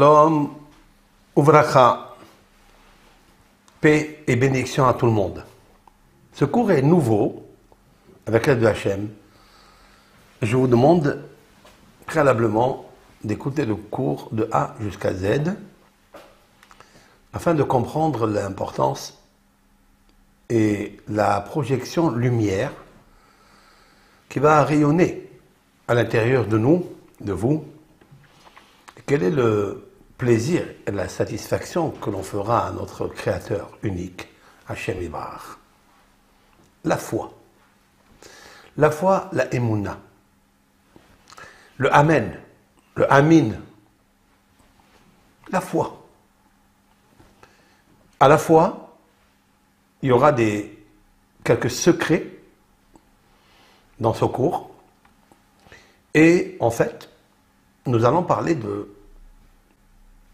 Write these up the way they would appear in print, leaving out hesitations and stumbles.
Shalom, Uvracha, paix et bénédiction à tout le monde. Ce cours est nouveau, avec l'aide de Hachem. Je vous demande préalablement d'écouter le cours de A jusqu'à Z, afin de comprendre l'importance et la projection lumière qui va rayonner à l'intérieur de nous, de vous. Quel est le plaisir et la satisfaction que l'on fera à notre Créateur unique, Hachem Ibarach. La foi. La foi, la Emouna. Le Amen, le Amin. La foi. À la fois, il y aura quelques secrets dans ce cours. Et en fait, nous allons parler de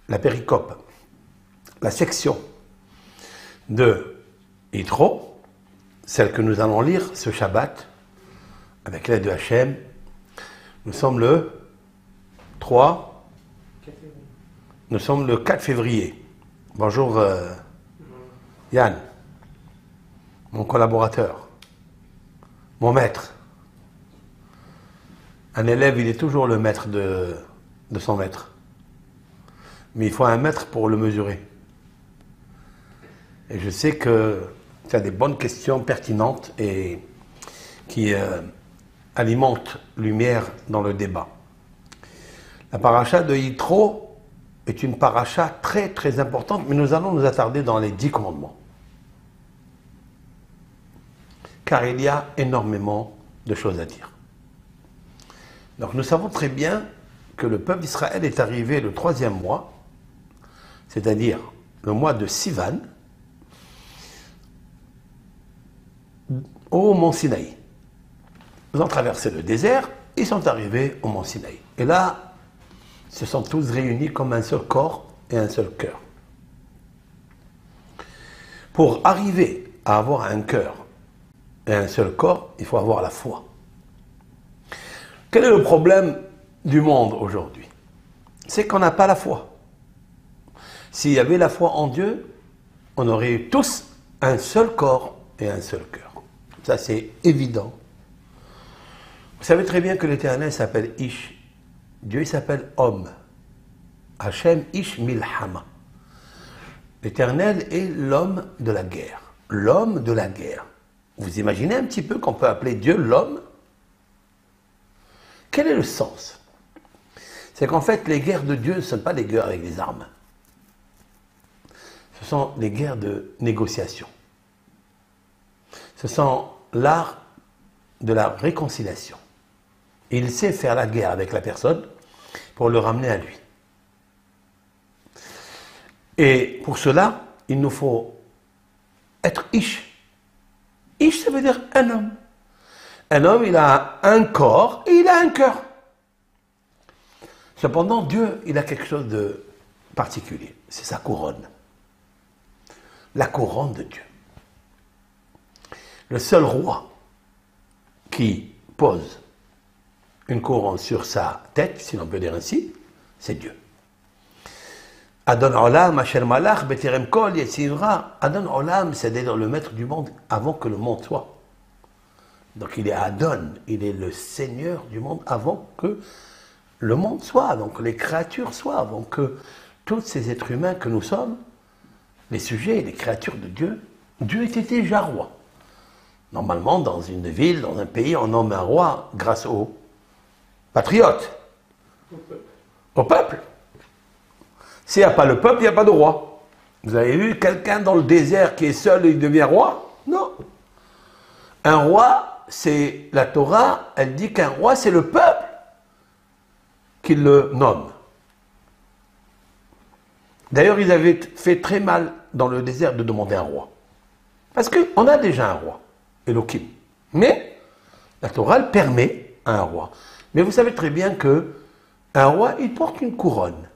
la péricope, la section de Yitro, celle que nous allons lire ce Shabbat, avec l'aide de Hachem. Nous sommes le 3, nous sommes le 4 février. Bonjour Yann, mon collaborateur, mon maître. Un élève, il est toujours le maître de son maître. Mais il faut un maître pour le mesurer. Et je sais que tu as des bonnes questions pertinentes et qui alimentent lumière dans le débat. La paracha de Yitro est une paracha très très importante, mais nous allons nous attarder dans les 10 commandements. Car il y a énormément de choses à dire. Donc nous savons très bien que le peuple d'Israël est arrivé le 3e mois, c'est-à-dire le mois de Sivan, au mont Sinaï. Ils ont traversé le désert, ils sont arrivés au mont Sinaï. Et là, ils se sont tous réunis comme un seul corps et un seul cœur. Pour arriver à avoir un cœur et un seul corps, il faut avoir la foi. Quel est le problème du monde aujourd'hui? C'est qu'on n'a pas la foi. S'il y avait la foi en Dieu, on aurait eu tous un seul corps et un seul cœur. Ça, c'est évident. Vous savez très bien que l'Éternel s'appelle Ish. Dieu, il s'appelle homme. Hachem Ish Milhama. L'Éternel est l'homme de la guerre. L'homme de la guerre. Vous imaginez un petit peu qu'on peut appeler Dieu l'homme? Quel est le sens? C'est qu'en fait, les guerres de Dieu ne sont pas des guerres avec des armes. Ce sont des guerres de négociation. Ce sont l'art de la réconciliation. Il sait faire la guerre avec la personne pour le ramener à lui. Et pour cela, il nous faut être Ish. Ish, ça veut dire un homme. Un homme, il a un corps et il a un cœur. Cependant, Dieu, il a quelque chose de particulier. C'est sa couronne. La couronne de Dieu. Le seul roi qui pose une couronne sur sa tête, si l'on peut dire ainsi, c'est Dieu. Adon Olam, Asher Malach, Beterem Kol, Yetzirah. Adon Olam, c'est-à-dire le maître du monde avant que le monde soit. Donc il est Adon, il est le Seigneur du monde avant que le monde soit, avant que les créatures soient, avant que tous ces êtres humains que nous sommes, les sujets, les créatures de Dieu, Dieu était déjà roi. Normalement, dans une ville, dans un pays, on nomme un roi grâce aux patriotes, au peuple. S'il n'y a pas le peuple, il n'y a pas de roi. Vous avez vu quelqu'un dans le désert qui est seul et il devient roi? Non. Un roi, c'est la Torah, elle dit qu'un roi, c'est le peuple qui le nomme. D'ailleurs, ils avaient fait très mal dans le désert de demander un roi. Parce qu'on a déjà un roi, Elohim. Mais la Torah elle permet un roi. Mais vous savez très bien qu'un roi, il porte une couronne.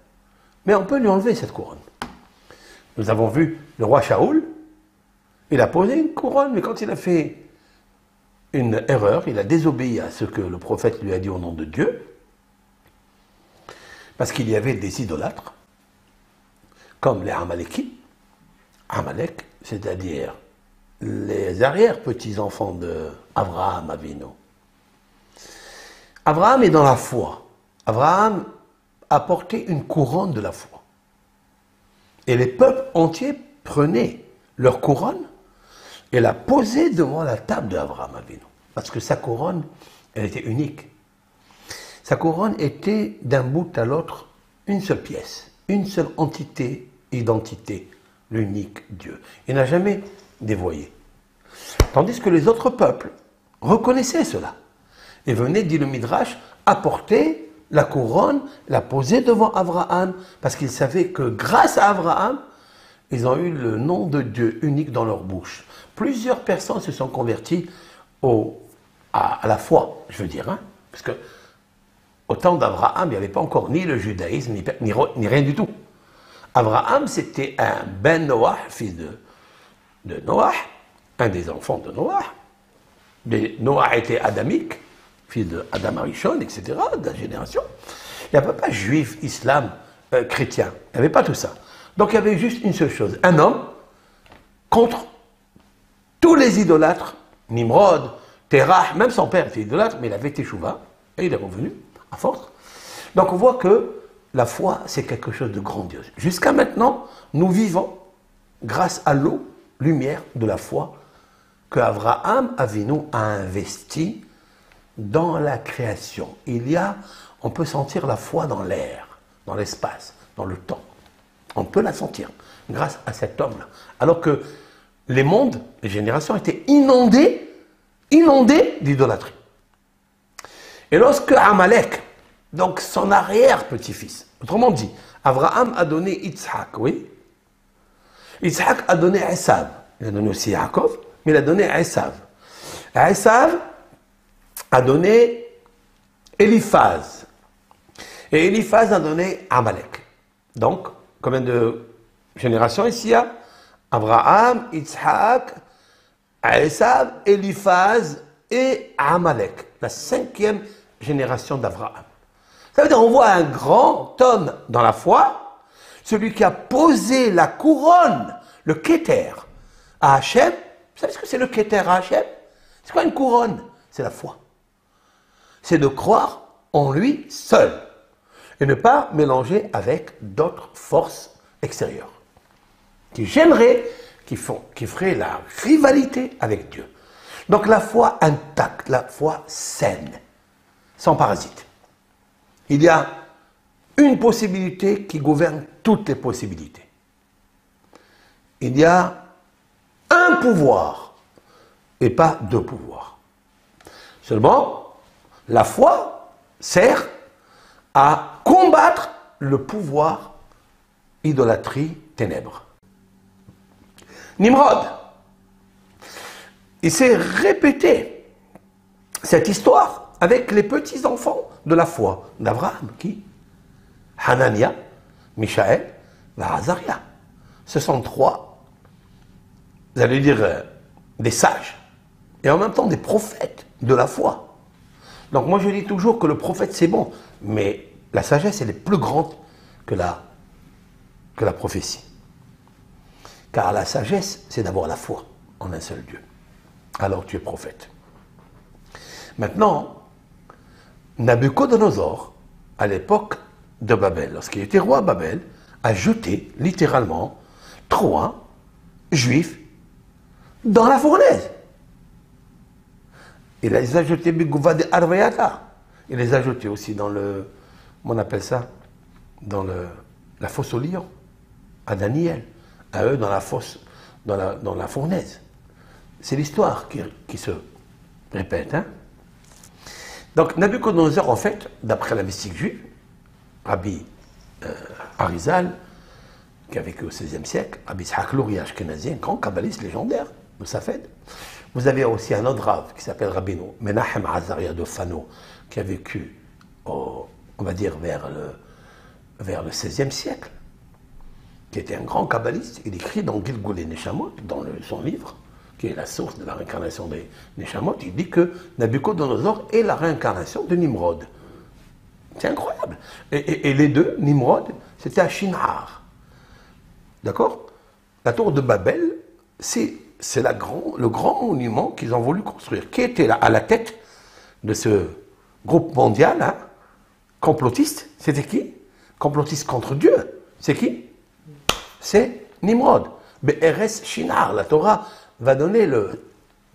Mais on peut lui enlever cette couronne. Nous avons vu le roi Shaoul, il a posé une couronne, mais quand il a fait une erreur, il a désobéi à ce que le prophète lui a dit au nom de Dieu, parce qu'il y avait des idolâtres. comme les Amalekites. Amalek, c'est-à-dire les arrière-petits-enfants d'Abraham Avinu. Abraham est dans la foi. Abraham a porté une couronne de la foi. Et les peuples entiers prenaient leur couronne et la posaient devant la table d'Abraham Avinu. Parce que sa couronne, elle était unique. Sa couronne était d'un bout à l'autre une seule pièce, une seule entité, identité, l'unique Dieu. Il n'a jamais dévoyé. Tandis que les autres peuples reconnaissaient cela et venaient, dit le Midrash, apporter la couronne, la poser devant Abraham, parce qu'ils savaient que grâce à Abraham, ils ont eu le nom de Dieu unique dans leur bouche. Plusieurs personnes se sont converties à la foi, je veux dire, hein, parce que au temps d'Abraham, il n'y avait pas encore ni le judaïsme, ni rien du tout. Abraham, c'était un Ben Noach, fils de Noach, un des enfants de Noach. Mais Noach était adamique, fils d'Adam Arishon, etc., de la génération. Il n'y avait pas juif, islam, chrétien. Il n'y avait pas tout ça. Donc il y avait juste une seule chose. Un homme contre tous les idolâtres, Nimrod, Terah, même son père était idolâtre, mais il avait Teshuvah, et il est revenu à force. Donc on voit que la foi, c'est quelque chose de grandiose. Jusqu'à maintenant, nous vivons grâce à l'eau, lumière de la foi que Abraham Avinu a investi dans la création. On peut sentir la foi dans l'air, dans l'espace, dans le temps. On peut la sentir grâce à cet homme-là. Alors que les mondes, les générations étaient inondées d'idolâtrie. Et lorsque Amalek, donc son arrière-petit-fils, autrement dit, Abraham a donné Yitzhak, oui. Yitzhak a donné Esav. Il a donné aussi Yaakov, mais il a donné Esav. Esav a donné Eliphaz. Et Eliphaz a donné Amalek. Donc, combien de générations ici il y a? Abraham, Yitzhak, Esav, Eliphaz et Amalek. La 5e génération d'Abraham. Ça veut dire qu'on voit un grand homme dans la foi, celui qui a posé la couronne, le Keter, à Hachem. Vous savez ce que c'est le Keter à Hachem? C'est quoi une couronne? C'est la foi. C'est de croire en lui seul et ne pas mélanger avec d'autres forces extérieures qui gêneraient, qui feraient la rivalité avec Dieu. Donc la foi intacte, la foi saine, sans parasite. Il y a une possibilité qui gouverne toutes les possibilités. Il y a un pouvoir et pas deux pouvoirs. Seulement, la foi sert à combattre le pouvoir idolâtrie ténèbres. Nimrod, il s'est répété cette histoire avec les petits-enfants de la foi d'Abraham, qui? Hanania, Mishaël, Azaria. Ce sont trois, vous allez dire, des sages, et en même temps des prophètes de la foi. Donc moi je dis toujours que le prophète c'est bon, mais la sagesse elle est plus grande que la prophétie. Car la sagesse c'est d'abord la foi en un seul Dieu. Alors tu es prophète. Maintenant, Nabuchodonosor, à l'époque de Babel, lorsqu'il était roi à Babel, a jeté littéralement 3 juifs dans la fournaise. Il les a jetés Bigouva de Arveyata. Il les a jetés aussi dans le, on appelle ça, dans la fosse au lion, à Daniel, à eux dans la fosse, dans la fournaise. C'est l'histoire qui se répète. Hein? Donc Nabuchodonosor, en fait, d'après la mystique juive, Rabbi Arizal, qui a vécu au XVIe siècle, Rabbi Yitzhak Luri Ashkenazi, un grand kabbaliste légendaire, de Safed. Vous avez aussi un autre Rav qui s'appelle Rabbi Menachem Azaria de Fano, qui a vécu, on va dire, vers le XVIe siècle, qui était un grand kabbaliste. Il écrit dans Gilgul et Neshamot, dans son livre, qui est la source de la réincarnation des Neshamot, il dit que Nabuchodonosor est la réincarnation de Nimrod. C'est incroyable. Et les deux, Nimrod, c'était à Shinar. D'accord? La tour de Babel, c'est le grand monument qu'ils ont voulu construire. Qui était là, à la tête de ce groupe mondial, hein, complotiste? C'était qui? Complotiste contre Dieu. C'est qui? C'est Nimrod. Be'eres Shinar. La Torah va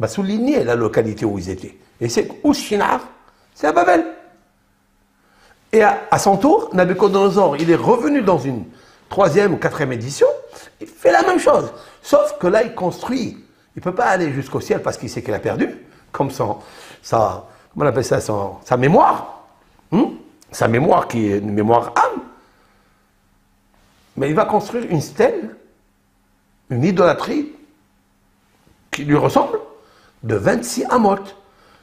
souligner la localité où ils étaient. Et c'est où Shinar? C'est à Babel. Et à son tour, Nabucodonosor, il est revenu dans une 3e ou 4e édition, il fait la même chose. Sauf que là, il construit. Il ne peut pas aller jusqu'au ciel parce qu'il sait qu'il a perdu, comme comment on appelle ça, sa mémoire. Sa mémoire qui est une mémoire âme. Mais il va construire une stèle, une idolâtrie qui lui ressemble, de 26 amotes,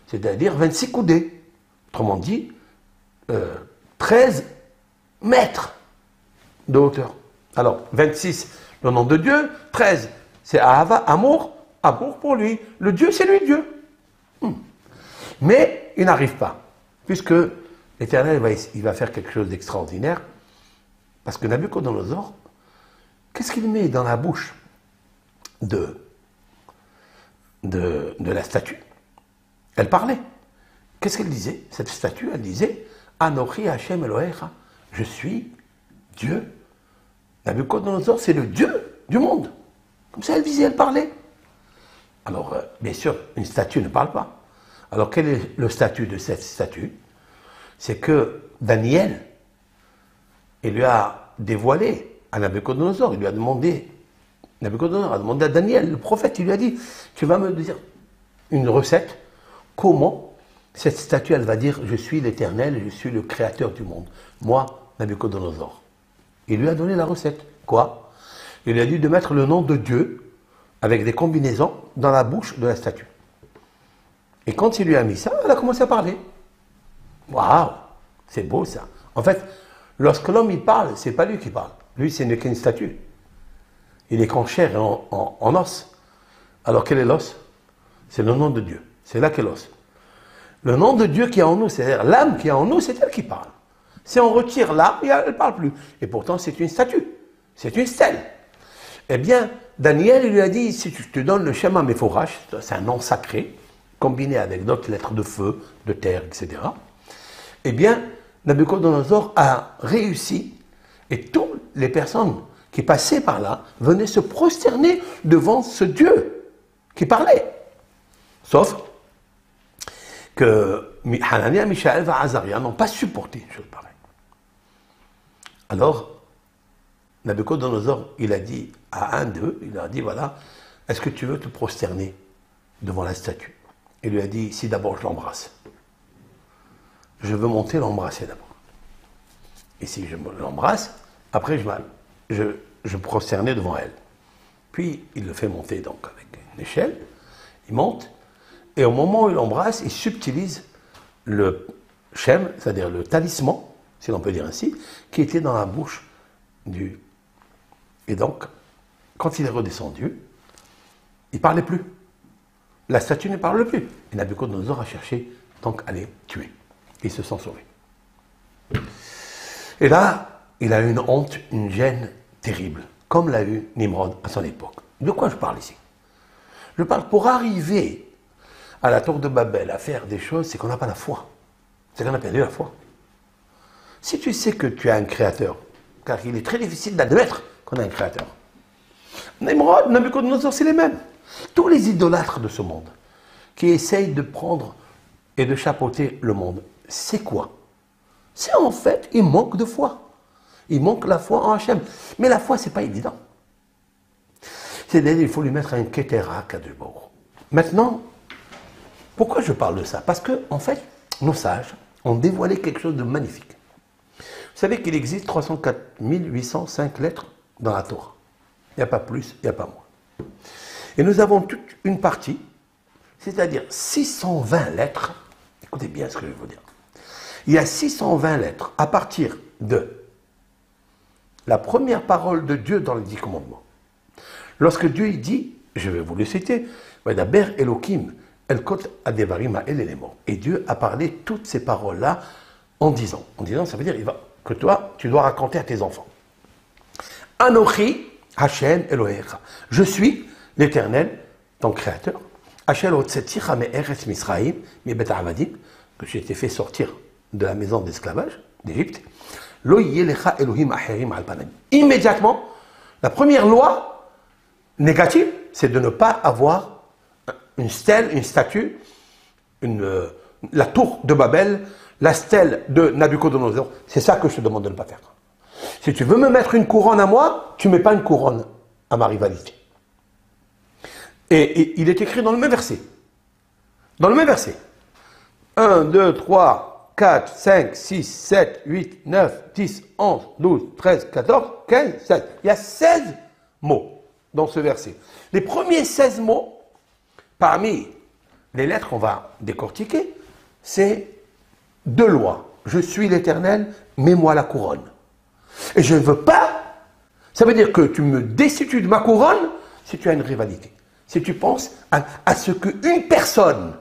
c'est-à-dire 26 coudées. Autrement dit, 13 mètres de hauteur. Alors, 26, le nom de Dieu, 13, c'est Ahava, amour pour lui. Le Dieu, c'est lui Dieu. Mais il n'arrive pas, puisque l'Éternel il va faire quelque chose d'extraordinaire, parce que Nabucodonosor, qu'est-ce qu'il met dans la bouche de la statue? Elle parlait. Qu'est-ce qu'elle disait? Cette statue, elle disait Anochi Hashem Elohecha, je suis Dieu. Nabucodonosor, c'est le Dieu du monde. Comme ça, elle disait, elle parlait. Alors, bien sûr, une statue ne parle pas. Alors, quel est le statut de cette statue? C'est que Daniel, il lui a dévoilé à Nabucodonosor, Nabucodonosor a demandé à Daniel, le prophète, il lui a dit, tu vas me dire une recette, comment cette statue, elle va dire, je suis l'Éternel, je suis le créateur du monde. Moi, Nabucodonosor. Il lui a donné la recette. Quoi? Il lui a dit de mettre le nom de Dieu, avec des combinaisons, dans la bouche de la statue. Et quand il lui a mis ça, elle a commencé à parler. Waouh! C'est beau ça. En fait, lorsque l'homme il parle, c'est pas lui qui parle. Lui, ce n'est qu'une statue. Il est qu'en chair et en os. Alors quel est l'os? C'est le nom de Dieu. C'est là qu'est l'os. Le nom de Dieu qui est en nous, c'est-à-dire l'âme qui est en nous, c'est elle qui parle. Si on retire l'âme, elle ne parle plus. Et pourtant, c'est une statue. C'est une stèle. Eh bien, Daniel, il lui a dit, si tu te donnes le Shema Meforash, c'est un nom sacré, combiné avec d'autres lettres de feu, de terre, etc. Eh bien, Nabucodonosor a réussi, et toutes les personnes qui passaient par là venaient se prosterner devant ce Dieu qui parlait. Sauf que Hanania, Mishaël et Azaria n'ont pas supporté une chose pareille. Alors, Nabucodonosor, il a dit à un d'eux, il a dit, voilà, est-ce que tu veux te prosterner devant la statue? Il lui a dit, si d'abord je l'embrasse. Je veux monter l'embrasser d'abord. Et si je l'embrasse, après je prosternais devant elle. Puis il le fait monter donc avec une échelle, il monte, et au moment où il l'embrasse, il subtilise le shem, c'est-à-dire le talisman, si l'on peut dire ainsi, qui était dans la bouche du... Et donc, quand il est redescendu, il ne parlait plus. La statue ne parle plus. Et Nabucodonosor a cherché donc à les tuer. Ils se sont sauvés. Et là, il a eu une honte, une gêne terrible, comme l'a eu Nimrod à son époque. De quoi je parle ici? Je parle pour arriver à la tour de Babel, à faire des choses, c'est qu'on n'a pas la foi. C'est qu'on a perdu la foi. Si tu sais que tu as un créateur, car il est très difficile d'admettre qu'on a un créateur. Nimrod, Nabucodonosor, c'est les mêmes. Tous les idolâtres de ce monde qui essayent de prendre et de chapeauter le monde, c'est quoi? C'est en fait, il manque de foi. Il manque la foi en Hachem. Mais la foi, c'est pas évident. C'est-à-dire, il faut lui mettre un ketera kadubor. Maintenant, pourquoi je parle de ça? Parce que, en fait, nos sages ont dévoilé quelque chose de magnifique. Vous savez qu'il existe 304 805 lettres dans la Torah. Il n'y a pas plus, il n'y a pas moins. Et nous avons toute une partie, c'est-à-dire 620 lettres. Écoutez bien ce que je vais vous dire. Il y a 620 lettres à partir de la première parole de Dieu dans les 10 commandements. Lorsque Dieu il dit, je vais vous le citer, Vadaber Elohim, El Kot Adevarim El Elemor. Et Dieu a parlé toutes ces paroles-là en disant. En disant, ça veut dire que toi, tu dois raconter à tes enfants. Anochi, Hashem Elohecha. Je suis l'Éternel, ton créateur. Hashem Otsetzicha me'eretz Misraïm, mi'bet avadim, que j'ai été fait sortir de la maison d'esclavage d'Égypte. Lo yelecha Elohim acherim al panim. Immédiatement, la première loi négative, c'est de ne pas avoir une stèle, une statue, la tour de Babel, la stèle de Nabucodonosor. C'est ça que je te demande de ne pas faire. Si tu veux me mettre une couronne à moi, tu ne mets pas une couronne à ma rivalité. Et il est écrit dans le même verset. Dans le même verset. 1, 2, 3, 4, 5, 6, 7, 8, 9, 10, 11, 12, 13, 14, 15, 16. Il y a 16 mots dans ce verset. Les premiers 16 mots, parmi les lettres qu'on va décortiquer, c'est deux lois. Je suis l'Éternel, mets-moi la couronne. Et je ne veux pas, ça veut dire que tu me destitues de ma couronne si tu as une rivalité. Si tu penses à ce qu'une personne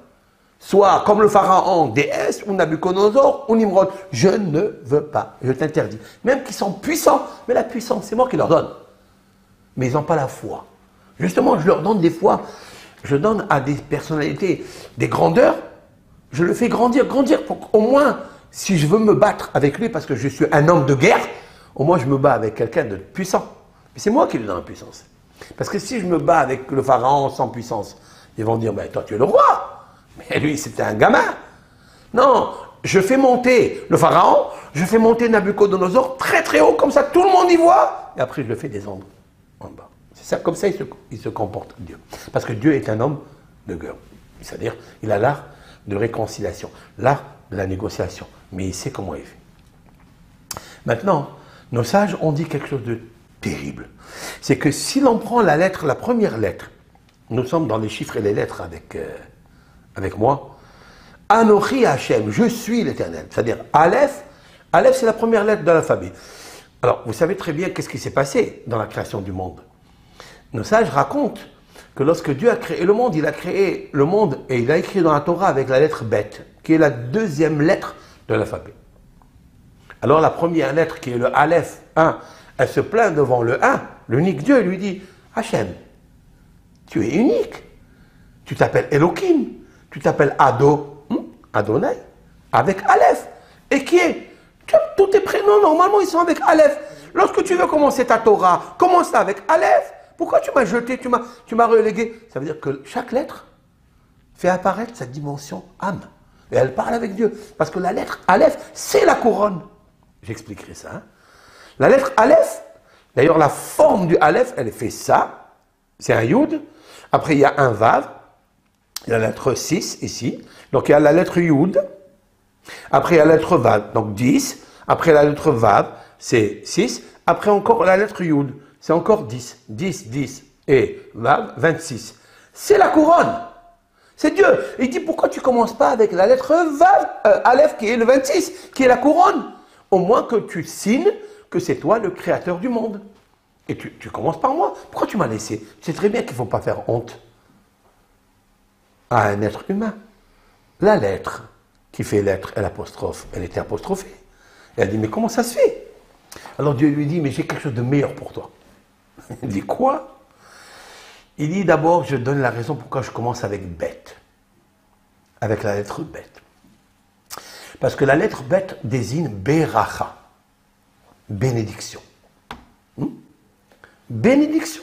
soit comme le pharaon, déesse, ou Nabucodonosor, ou Nimrod. Je ne veux pas, je t'interdis. Même qu'ils sont puissants, mais la puissance, c'est moi qui leur donne. Mais ils n'ont pas la foi. Justement, je leur donne des fois, je donne à des personnalités des grandeurs, je le fais grandir pour qu'au moins, si je veux me battre avec lui parce que je suis un homme de guerre, au moins je me bats avec quelqu'un de puissant. Mais c'est moi qui lui donne la puissance. Parce que si je me bats avec le pharaon sans puissance, ils vont dire, mais toi tu es le roi. Mais lui c'était un gamin. Non, je fais monter le pharaon, je fais monter Nabucodonosor très très haut, comme ça tout le monde y voit. Et après je le fais descendre en bas. C'est ça, comme ça il se comporte Dieu. Parce que Dieu est un homme de guerre. C'est-à-dire, il a l'art de réconciliation, l'art de la négociation. Mais il sait comment il fait. Maintenant, nos sages ont dit quelque chose de terrible. C'est que si l'on prend la lettre, la première lettre, nous sommes dans les chiffres et les lettres avec moi, Anochi Hashem, je suis l'Éternel. C'est-à-dire, Aleph, Aleph c'est la première lettre de l'alphabet. Alors, vous savez très bien qu'est-ce qui s'est passé dans la création du monde. Nos sages racontent que lorsque Dieu a créé le monde, il a créé le monde et il a écrit dans la Torah avec la lettre Bet, qui est la deuxième lettre de l'alphabet. Alors la première lettre qui est le Aleph, 1, elle se plaint devant le 1, l'unique Dieu, lui dit, Hachem, tu es unique, tu t'appelles Elohim, tu t'appelles Adonai, avec Aleph, et qui est, tous tes prénoms normalement ils sont avec Aleph. Lorsque tu veux commencer ta Torah, commence avec Aleph. Pourquoi tu m'as jeté, tu m'as relégué? Ça veut dire que chaque lettre fait apparaître cette dimension âme. Et elle parle avec Dieu. Parce que la lettre Aleph, c'est la couronne. J'expliquerai ça. Hein. La lettre Aleph, d'ailleurs la forme du Aleph, elle fait ça. C'est un Yud. Après il y a un Vav. Il y a la lettre 6 ici. Donc il y a la lettre Yud. Après il y a la lettre Vav. Donc 10. Après la lettre Vav, c'est 6. Après encore la lettre Yud. C'est encore 10. 10, 10 et Vav, 26. C'est la couronne. C'est Dieu. Il dit, pourquoi tu ne commences pas avec la lettre Vav, Aleph, qui est le 26, qui est la couronne? Au moins que tu signes que c'est toi le créateur du monde. Et tu commences par moi. Pourquoi tu m'as laissé? Tu sais très bien qu'il ne faut pas faire honte à un être humain. La lettre qui fait lettre et l'apostrophe, elle était apostrophée. Et elle dit, mais comment ça se fait? Alors Dieu lui dit, mais j'ai quelque chose de meilleur pour toi. Il dit quoi? Il dit d'abord, je donne la raison pourquoi je commence avec bête. Avec la lettre bête. Parce que la lettre bête désigne Beracha. Bénédiction. Bénédiction.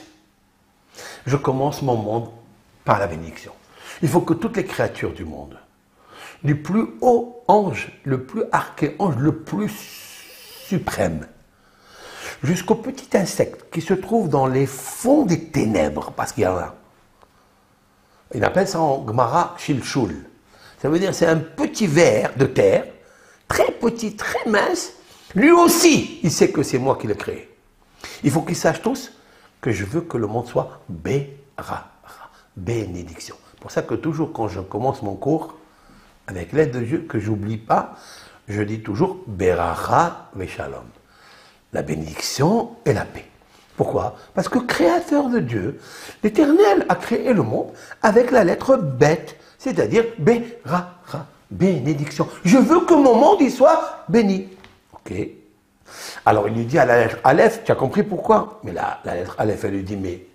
Je commence mon monde par la bénédiction. Il faut que toutes les créatures du monde, du plus haut ange, le plus archéange, le plus suprême, jusqu'au petit insecte qui se trouve dans les fonds des ténèbres, parce qu'il y en a. Il appelle ça en Gemara Shilshul. Ça veut dire c'est un petit ver de terre, très petit, très mince. Lui aussi, il sait que c'est moi qui l'ai créé. Il faut qu'ils sachent tous que je veux que le monde soit Beracha, bénédiction. C'est pour ça que toujours quand je commence mon cours, avec l'aide de Dieu, que j'oublie pas, je dis toujours Beracha Veshalom. La bénédiction et la paix. Pourquoi? Parce que créateur de Dieu, l'Éternel a créé le monde avec la lettre bête, c'est-à-dire Beracha, bénédiction. Je veux que mon monde y soit béni. Ok? Alors il lui dit à la lettre Aleph, tu as compris pourquoi? Mais la lettre Aleph, elle lui dit, mais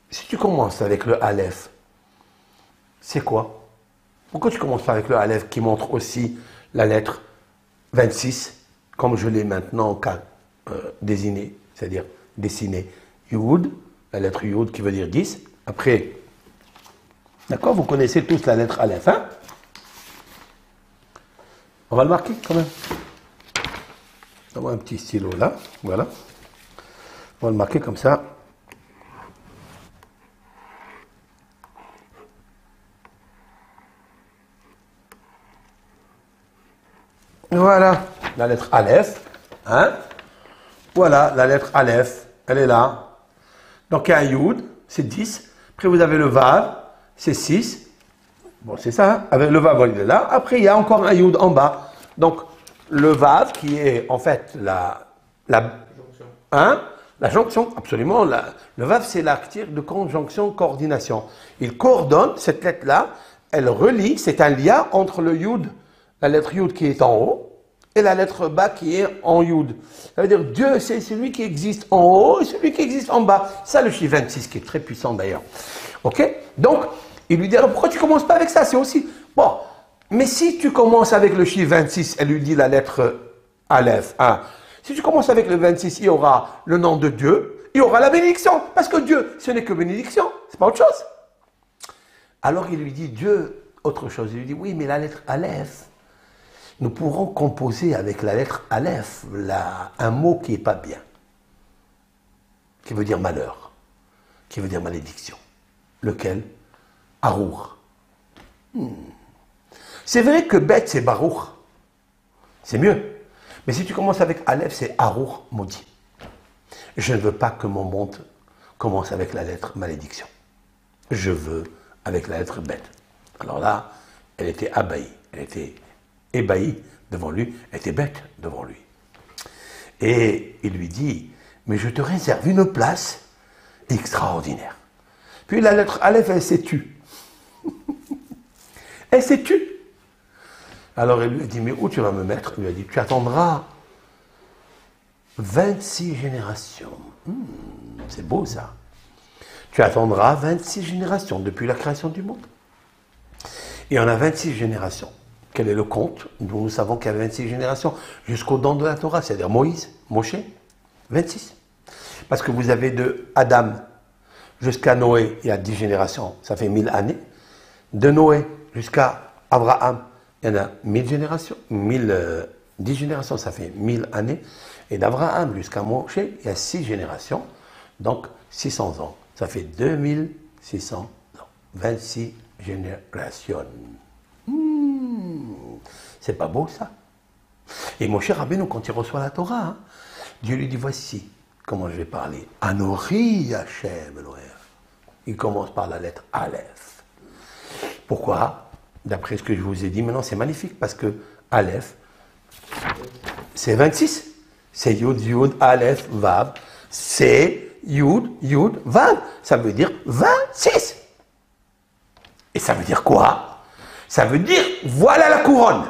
si tu commences avec le Aleph, c'est quoi? Pourquoi tu commences pas avec le Aleph qui montre aussi la lettre 26, comme je l'ai maintenant désigné, c'est-à-dire dessiné Yud, la lettre Yud qui veut dire 10. Après, d'accord, vous connaissez tous la lettre Aleph, hein? On va le marquer quand même. On va un petit stylo là, voilà. On va le marquer comme ça. Voilà, la lettre Aleph, hein? Voilà, la lettre Aleph, elle est là. Donc il y a un Yud, c'est 10. Après vous avez le Vav, c'est 6. Bon, c'est ça, hein? Avec le Vav, il est là. Après, il y a encore un Yud en bas. Donc, le Vav, qui est en fait la jonction, absolument. Le Vav, c'est l'article de conjonction, coordination. Il coordonne cette lettre-là, elle relie, c'est un lien entre le Yud, la lettre Yud qui est en haut, et la lettre bas qui est en Yud. Ça veut dire Dieu, c'est celui qui existe en haut et celui qui existe en bas. Ça, le chiffre 26, qui est très puissant d'ailleurs. Ok? Donc, il lui dit, alors pourquoi tu ne commences pas avec ça? C'est aussi, bon, mais si tu commences avec le chiffre 26, elle lui dit la lettre Aleph, hein. Si tu commences avec le 26, il y aura le nom de Dieu, il y aura la bénédiction, parce que Dieu, ce n'est que bénédiction, c'est pas autre chose. Alors il lui dit, Dieu, autre chose, il lui dit, oui, mais la lettre Aleph, nous pourrons composer avec la lettre Aleph un mot qui n'est pas bien, qui veut dire malheur, qui veut dire malédiction. Lequel? Arour. C'est vrai que Bet, c'est Baruch. C'est mieux. Mais si tu commences avec Aleph, c'est Arour, maudit. Je ne veux pas que mon monde commence avec la lettre malédiction. Je veux avec la lettre Bet. Alors là, elle était abahie. Elle était ébahie devant lui. Elle était bête devant lui. Et il lui dit, mais je te réserve une place extraordinaire. Puis la lettre Aleph, elle s'est tue. Elle s'est tue. Alors il lui a dit, mais où tu vas me mettre? Il lui a dit, tu attendras 26 générations. C'est beau ça. Tu attendras 26 générations depuis la création du monde. Et on a 26 générations. Quel est le compte? Nous savons qu'il y a 26 générations jusqu'au don de la Torah, c'est-à-dire Moïse, Moshe, 26. Parce que vous avez de Adam jusqu'à Noé, il y a 10 générations, ça fait 1000 années. De Noé jusqu'à Abraham, il y en a 1000 générations, 10 générations, ça fait 1000 années. Et d'Abraham jusqu'à Moshe, il y a 6 générations, donc 600 ans. Ça fait 2600 ans, 26 générations. C'est pas beau ça? Et Moshe Rabbeinu, quand il reçoit la Torah, hein, Dieu lui dit, voici comment je vais parler. Anori Hashem Elohim. Il commence par la lettre Aleph. Pourquoi? D'après ce que je vous ai dit, maintenant c'est magnifique, parce que Aleph, c'est 26. C'est Yud, Yud, Aleph, Vav. C'est Yud, Yud, Vav. Ça veut dire 26. Et ça veut dire quoi? Ça veut dire, voilà la couronne.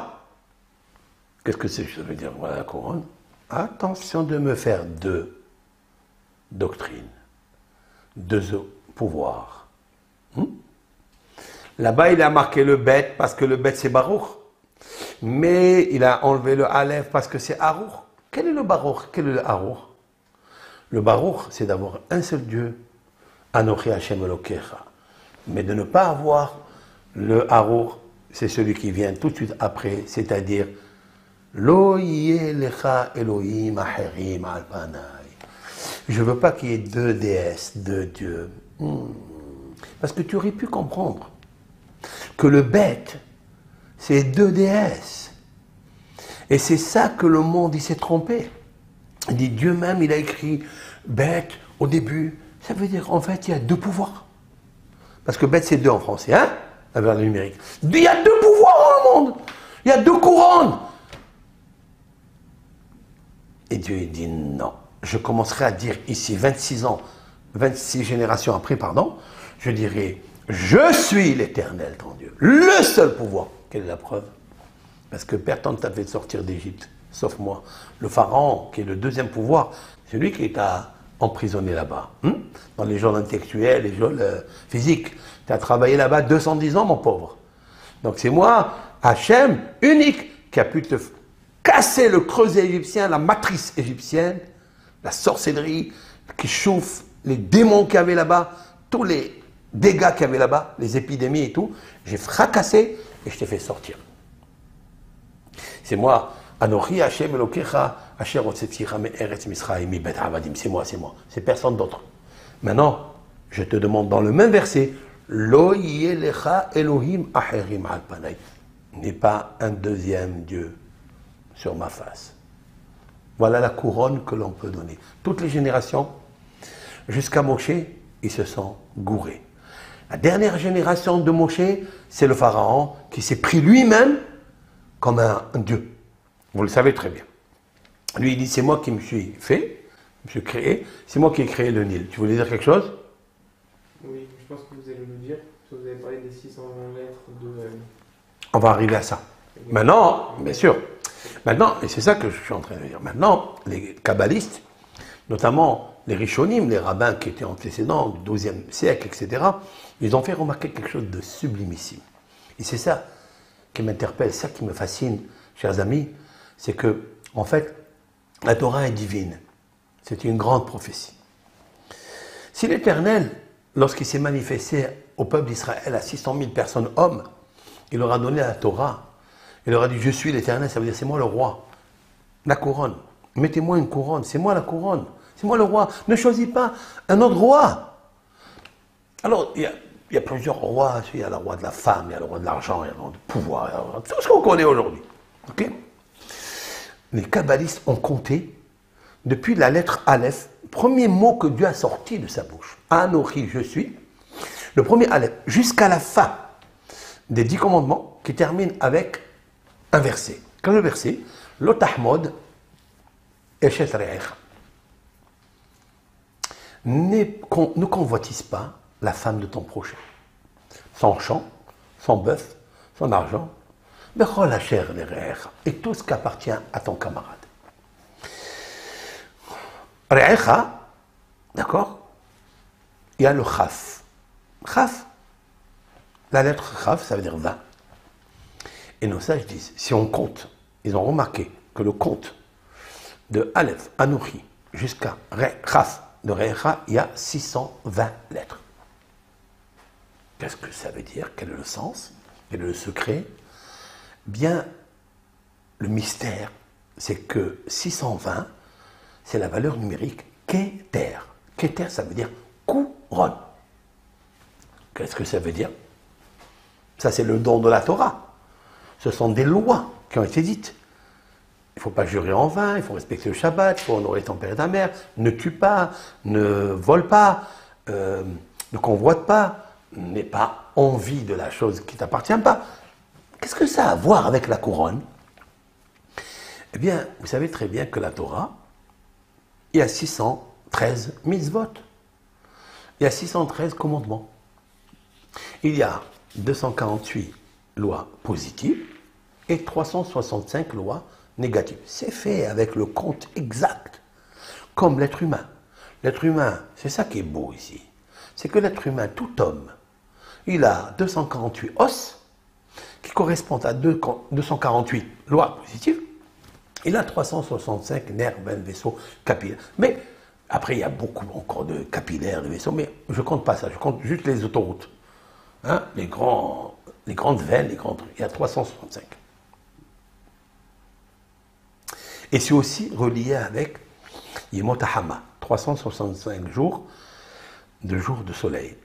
Qu'est-ce que ça veut dire, voilà la couronne? Attention de me faire deux doctrines, deux pouvoirs. Là-bas, il a marqué le Bet parce que le Bet c'est Baruch. Mais il a enlevé le Aleph parce que c'est Arour. Quel est le Baruch? Quel est le Arour? Le Baruch, c'est d'avoir un seul Dieu, Anochi Hashem Elokecha. Mais de ne pas avoir le Arour, c'est celui qui vient tout de suite après, c'est-à-dire Lo yeh lecha Elohim acherim al panai. Je ne veux pas qu'il y ait deux déesses, deux dieux. Parce que tu aurais pu comprendre que le bête, c'est deux déesses. Et c'est ça que le monde, il s'est trompé. Il dit, Dieu même, il a écrit bête au début. Ça veut dire, en fait, il y a deux pouvoirs. Parce que bête, c'est deux en français, hein, avec le numérique. Il y a deux pouvoirs dans le monde. Il y a deux couronnes. Et Dieu, il dit, non. Je commencerai à dire ici, 26 ans, 26 générations après, pardon, je dirai, je suis l'Éternel, ton Dieu. Le seul pouvoir. Quelle est la preuve? Parce que personne ne t'a fait sortir d'Égypte. sauf moi. Le pharaon, qui est le deuxième pouvoir, c'est lui qui est emprisonné là-bas. Dans les geôles intellectuelles, les geôles physiques. Tu as travaillé là-bas 210 ans, mon pauvre. Donc c'est moi, Hachem, unique, qui a pu te casser le creuset égyptien, la matrice égyptienne, la sorcellerie qui chauffe, les démons qu'il y avait là-bas, tous les dégâts qu'il y avait là-bas, les épidémies et tout. J'ai fracassé et je t'ai fait sortir. C'est moi, Anochi Hachem Elokecha, Asher Otzeticha Me'eretz Misraim Mibet Avadim. C'est moi, c'est personne d'autre. Maintenant, je te demande dans le même verset, Lo Yelecha Elohim Acherim Al Panay. N'est pas un deuxième Dieu sur ma face. Voilà la couronne que l'on peut donner. Toutes les générations, jusqu'à Moshe, ils se sont gourés. La dernière génération de Moshe, c'est le pharaon qui s'est pris lui-même comme un dieu. Vous le savez très bien. Lui, il dit, c'est moi qui me suis fait, je me suis créé, c'est moi qui ai créé le Nil. Tu voulais dire quelque chose? Oui, je pense que vous allez nous dire, parce que vous avez parlé des 620 lettres de... On va arriver à ça. Maintenant, bien sûr, maintenant, et c'est ça que je suis en train de dire, maintenant, les kabbalistes, notamment les rishonim, les rabbins qui étaient antécédents du XIIe siècle, etc., ils ont fait remarquer quelque chose de sublimissime. Et c'est ça qui m'interpelle, ça qui me fascine, chers amis, c'est que, en fait, la Torah est divine. C'est une grande prophétie. Si l'Éternel, lorsqu'il s'est manifesté au peuple d'Israël, à 600 000 personnes hommes, il leur a donné la Torah, il leur a dit, je suis l'Éternel, ça veut dire, c'est moi le roi. La couronne. Mettez-moi une couronne, c'est moi la couronne. C'est moi le roi. Ne choisis pas un autre roi. Alors, il y a plusieurs rois. Il y a le roi de la femme, il y a le roi de l'argent, il y a le roi du pouvoir, il y a le roi de tout ce qu'on connaît aujourd'hui. Okay? Les kabbalistes ont compté depuis la lettre Aleph, premier mot que Dieu a sorti de sa bouche. Anochi, je suis. Le premier Aleph, jusqu'à la fin des 10 commandements qui terminent avec un verset. Quand le verset, Lotahmod, Eshet Re'echa. Ne convoitise pas la femme de ton prochain. Son champ, son bœuf, son argent, et tout ce qui appartient à ton camarade. Re'echa, d'accord? Il y a le chaf. Chaf, la lettre chaf, ça veut dire 20. Et nos sages disent, si on compte, ils ont remarqué que le compte de Aleph, Anochi, jusqu'à chaf, de Re'echa, il y a 620 lettres. Qu'est-ce que ça veut dire? Quel est le sens? Quel est le secret? Bien, le mystère, c'est que 620, c'est la valeur numérique Keter. Keter, ça veut dire couronne. Qu'est-ce que ça veut dire? Ça, c'est le don de la Torah. Ce sont des lois qui ont été dites. Il ne faut pas jurer en vain, il faut respecter le Shabbat, il faut honorer ton père et ta mère, ne tue pas, ne vole pas, ne convoite pas, n'aie pas envie de la chose qui ne t'appartient pas. Qu'est-ce que ça a à voir avec la couronne? Eh bien, vous savez très bien que la Torah, il y a 613 mitzvot. Il y a 613 commandements. Il y a 248 lois positives et 365 lois négatives. C'est fait avec le compte exact, comme l'être humain. L'être humain, c'est ça qui est beau ici. C'est que l'être humain, tout homme, il a 248 os qui correspondent à 248 lois positives. Il a 365 nerfs, veines, vaisseaux, capillaires. Mais après, il y a beaucoup encore de capillaires, de vaisseaux, mais je ne compte pas ça, je compte juste les autoroutes. Hein, les grandes veines, il y a 365. Et c'est aussi relié avec Yemot HaHama, 365 jours de soleil,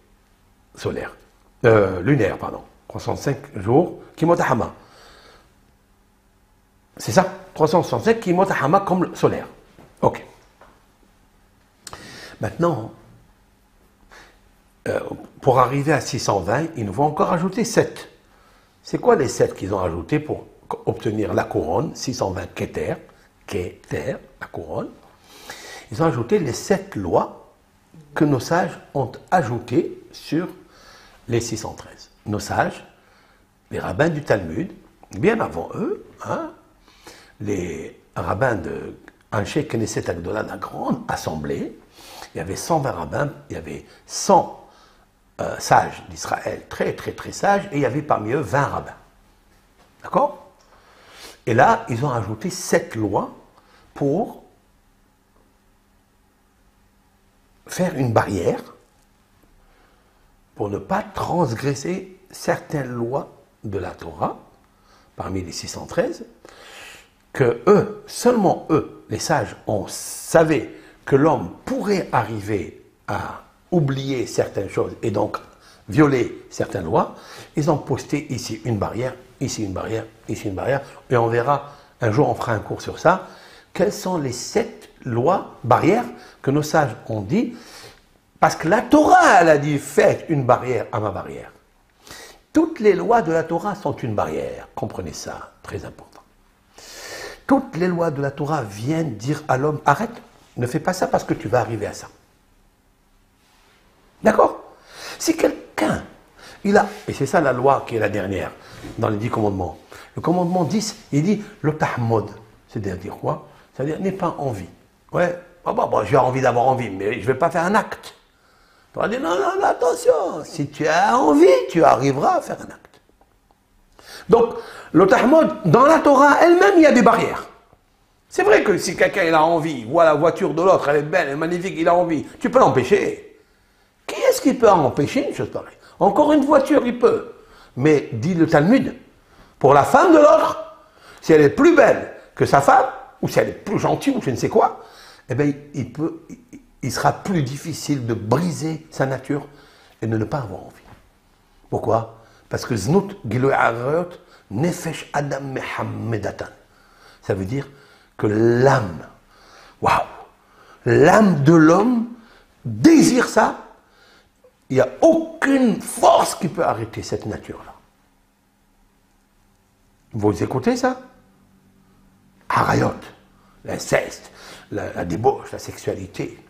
lunaire, pardon. 365 jours, Yemot HaHama. C'est ça, 365 Yemot HaHama comme le solaire. Ok. Maintenant, pour arriver à 620, il nous faut encore ajouter 7. C'est quoi les 7 qu'ils ont ajoutés pour obtenir la couronne, 620 Keter, la couronne? Ils ont ajouté les 7 lois que nos sages ont ajoutées sur les 613. Nos sages, les rabbins du Talmud, bien avant eux, hein, les rabbin un cheikh Knesset Agdola, la grande assemblée. Il y avait 120 rabbins, il y avait 100 sages d'Israël, très très très sages, et il y avait parmi eux 20 rabbins. D'accord? Et là, ils ont ajouté 7 lois pour faire une barrière, pour ne pas transgresser certaines lois de la Torah, parmi les 613, que eux, seulement eux, les sages, savaient que l'homme pourrait arriver à oublier certaines choses et donc violer certaines lois. Ils ont posté ici une barrière, ici une barrière, ici une barrière, et on verra, un jour on fera un cours sur ça, quelles sont les 7 lois, barrières, que nos sages ont dit, parce que la Torah, elle a dit, faites une barrière à ma barrière. Toutes les lois de la Torah sont une barrière, comprenez ça, très important. Toutes les lois de la Torah viennent dire à l'homme, arrête, ne fais pas ça parce que tu vas arriver à ça. D'accord? Si quelqu'un, il a, et c'est ça la loi qui est la dernière, dans les 10 commandements, le commandement 10, il dit le tahmod, c'est-à-dire quoi? C'est-à-dire n'aie pas envie. Ouais, j'ai envie d'avoir envie, mais je ne vais pas faire un acte. Tu vas dire non, non, non, attention, si tu as envie, tu arriveras à faire un acte. Donc, le tahmod, dans la Torah elle-même, il y a des barrières. C'est vrai que si quelqu'un il a envie, il voit la voiture de l'autre, elle est belle, elle est magnifique, il a envie, tu peux l'empêcher. Qui est-ce qui peut empêcher une chose pareille? Encore une voiture, il peut. Mais, dit le Talmud, pour la femme de l'autre, si elle est plus belle que sa femme, ou si elle est plus gentille, ou je ne sais quoi, eh bien, il sera plus difficile de briser sa nature et de ne pas avoir envie. Pourquoi? Parce que Znout, Giloy Arayot, Nefesh Adam Mehammedatan. Ça veut dire que l'âme, waouh, l'âme de l'homme désire ça. Il n'y a aucune force qui peut arrêter cette nature-là. Vous écoutez ça? Arayot, l'inceste, la débauche, la sexualité,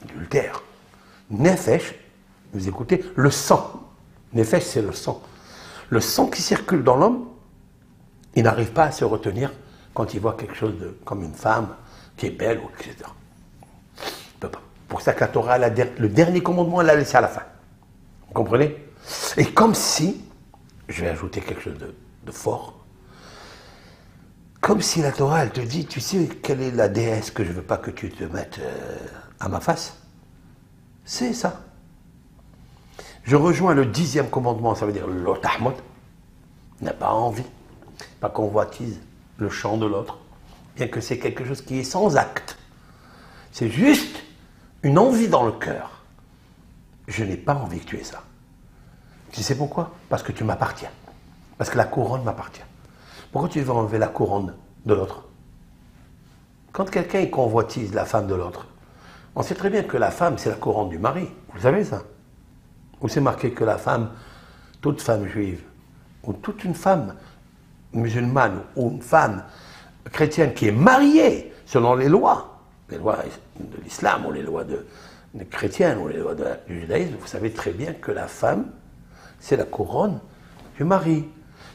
l'adultère. Nefesh, vous écoutez, le sang. Nefesh, c'est le sang. Le sang qui circule dans l'homme, il n'arrive pas à se retenir quand il voit quelque chose comme une femme qui est belle, etc. Il ne peut pas. Pour ça que la Torah, le dernier commandement, elle l'a laissé à la fin. Vous comprenez? Et comme si, je vais ajouter quelque chose de fort, comme si la Torah, elle te dit, tu sais quelle est la déesse que je ne veux pas que tu te mettes à ma face? C'est ça. Je rejoins le 10e commandement, ça veut dire l'otahmod, n'a pas envie, pas convoitise le champ de l'autre, bien que c'est quelque chose qui est sans acte. C'est juste une envie dans le cœur. Je n'ai pas envie que tu aies ça. Tu sais pourquoi? Parce que tu m'appartiens. Parce que la couronne m'appartient. Pourquoi tu veux enlever la couronne de l'autre? Quand quelqu'un convoitise la femme de l'autre, on sait très bien que la femme, c'est la couronne du mari. Vous savez ça? Où c'est marqué que la femme, toute femme juive, ou toute une femme musulmane, ou une femme chrétienne qui est mariée selon les lois de l'islam, ou les lois chrétiennes, ou les lois du judaïsme, vous savez très bien que la femme, c'est la couronne du mari.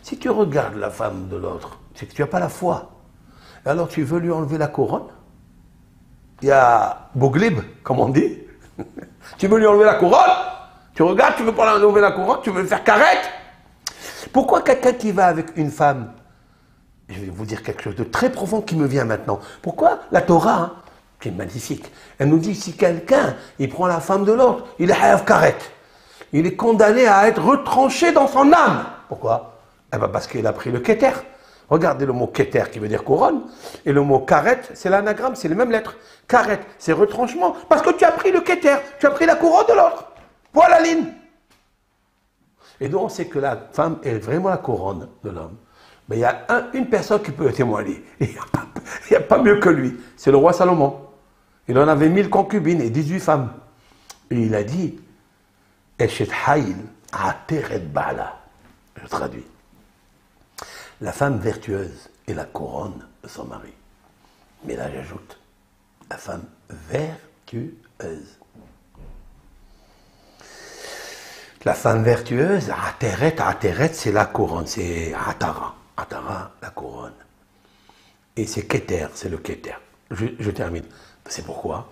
Si tu regardes la femme de l'autre, c'est que tu n'as pas la foi. Alors tu veux lui enlever la couronne? Il y a Bouglib, comme on dit. Tu veux lui enlever la couronne? Tu regardes, tu veux pas lui enlever la couronne, tu veux le faire carrette? Pourquoi quelqu'un qui va avec une femme, je vais vous dire quelque chose de très profond qui me vient maintenant. Pourquoi la Torah, hein, qui est magnifique, elle nous dit si quelqu'un, il prend la femme de l'autre, il est hayav karet. Il est condamné à être retranché dans son âme. Pourquoi? Eh bien parce qu'il a pris le keter. Regardez le mot keter qui veut dire couronne, et le mot karet, c'est l'anagramme, c'est les mêmes lettres. Karet, c'est retranchement, parce que tu as pris le keter, tu as pris la couronne de l'autre. Voilà la ligne. Et donc on sait que la femme est vraiment la couronne de l'homme. Mais il y a une personne qui peut témoigner. Il n'y a pas mieux que lui. C'est le roi Salomon. Il en avait 1000 concubines et 18 femmes. Et il a dit Eshet Haïl Ateret Bala. Je traduis. La femme vertueuse est la couronne de son mari. Mais là j'ajoute la femme vertueuse. La femme vertueuse, Ateret, c'est la couronne, c'est Atara. Atara, la couronne. Et c'est Keter, c'est le Keter. Je termine. C'est pourquoi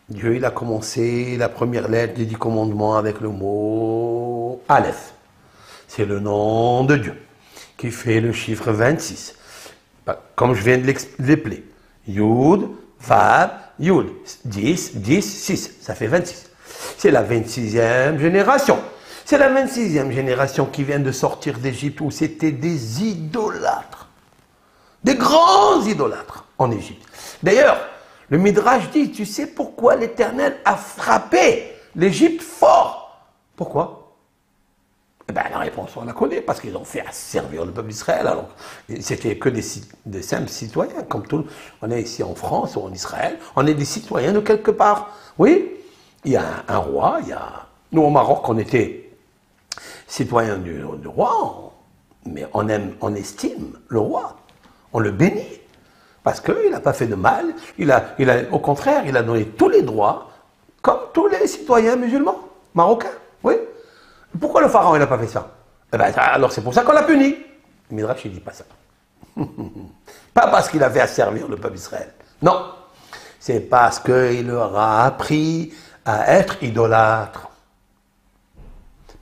Dieu, il a commencé la première lettre des 10 commandements avec le mot Aleph. C'est le nom de Dieu qui fait le chiffre 26. Comme je viens de l'épeler. Yud, Vav, Yud. 10, 10, 6. Ça fait 26. C'est la 26e génération. C'est la 26e génération qui vient de sortir d'Égypte où c'était des idolâtres. Des grands idolâtres en Égypte. D'ailleurs, le Midrash dit, tu sais pourquoi l'Éternel a frappé l'Égypte fort? Pourquoi? Eh bien, la réponse, on la connaît, parce qu'ils ont fait asservir le peuple d'Israël. Alors, c'était que des simples citoyens, comme tout. On est ici en France ou en Israël, on est des citoyens de quelque part. Oui, il y a un roi, il y a... Nous, au Maroc, on était citoyens du roi, mais on estime le roi, on le bénit, parce qu'il n'a pas fait de mal, au contraire, il a donné tous les droits, comme tous les citoyens musulmans, marocains, oui. Pourquoi le pharaon, il n'a pas fait ça? Eh ben, alors c'est pour ça qu'on l'a puni. Le Midrash, il ne dit pas ça. Pas parce qu'il avait asservir le peuple d'Israël. Non. C'est parce qu'il leur a appris à être idolâtre.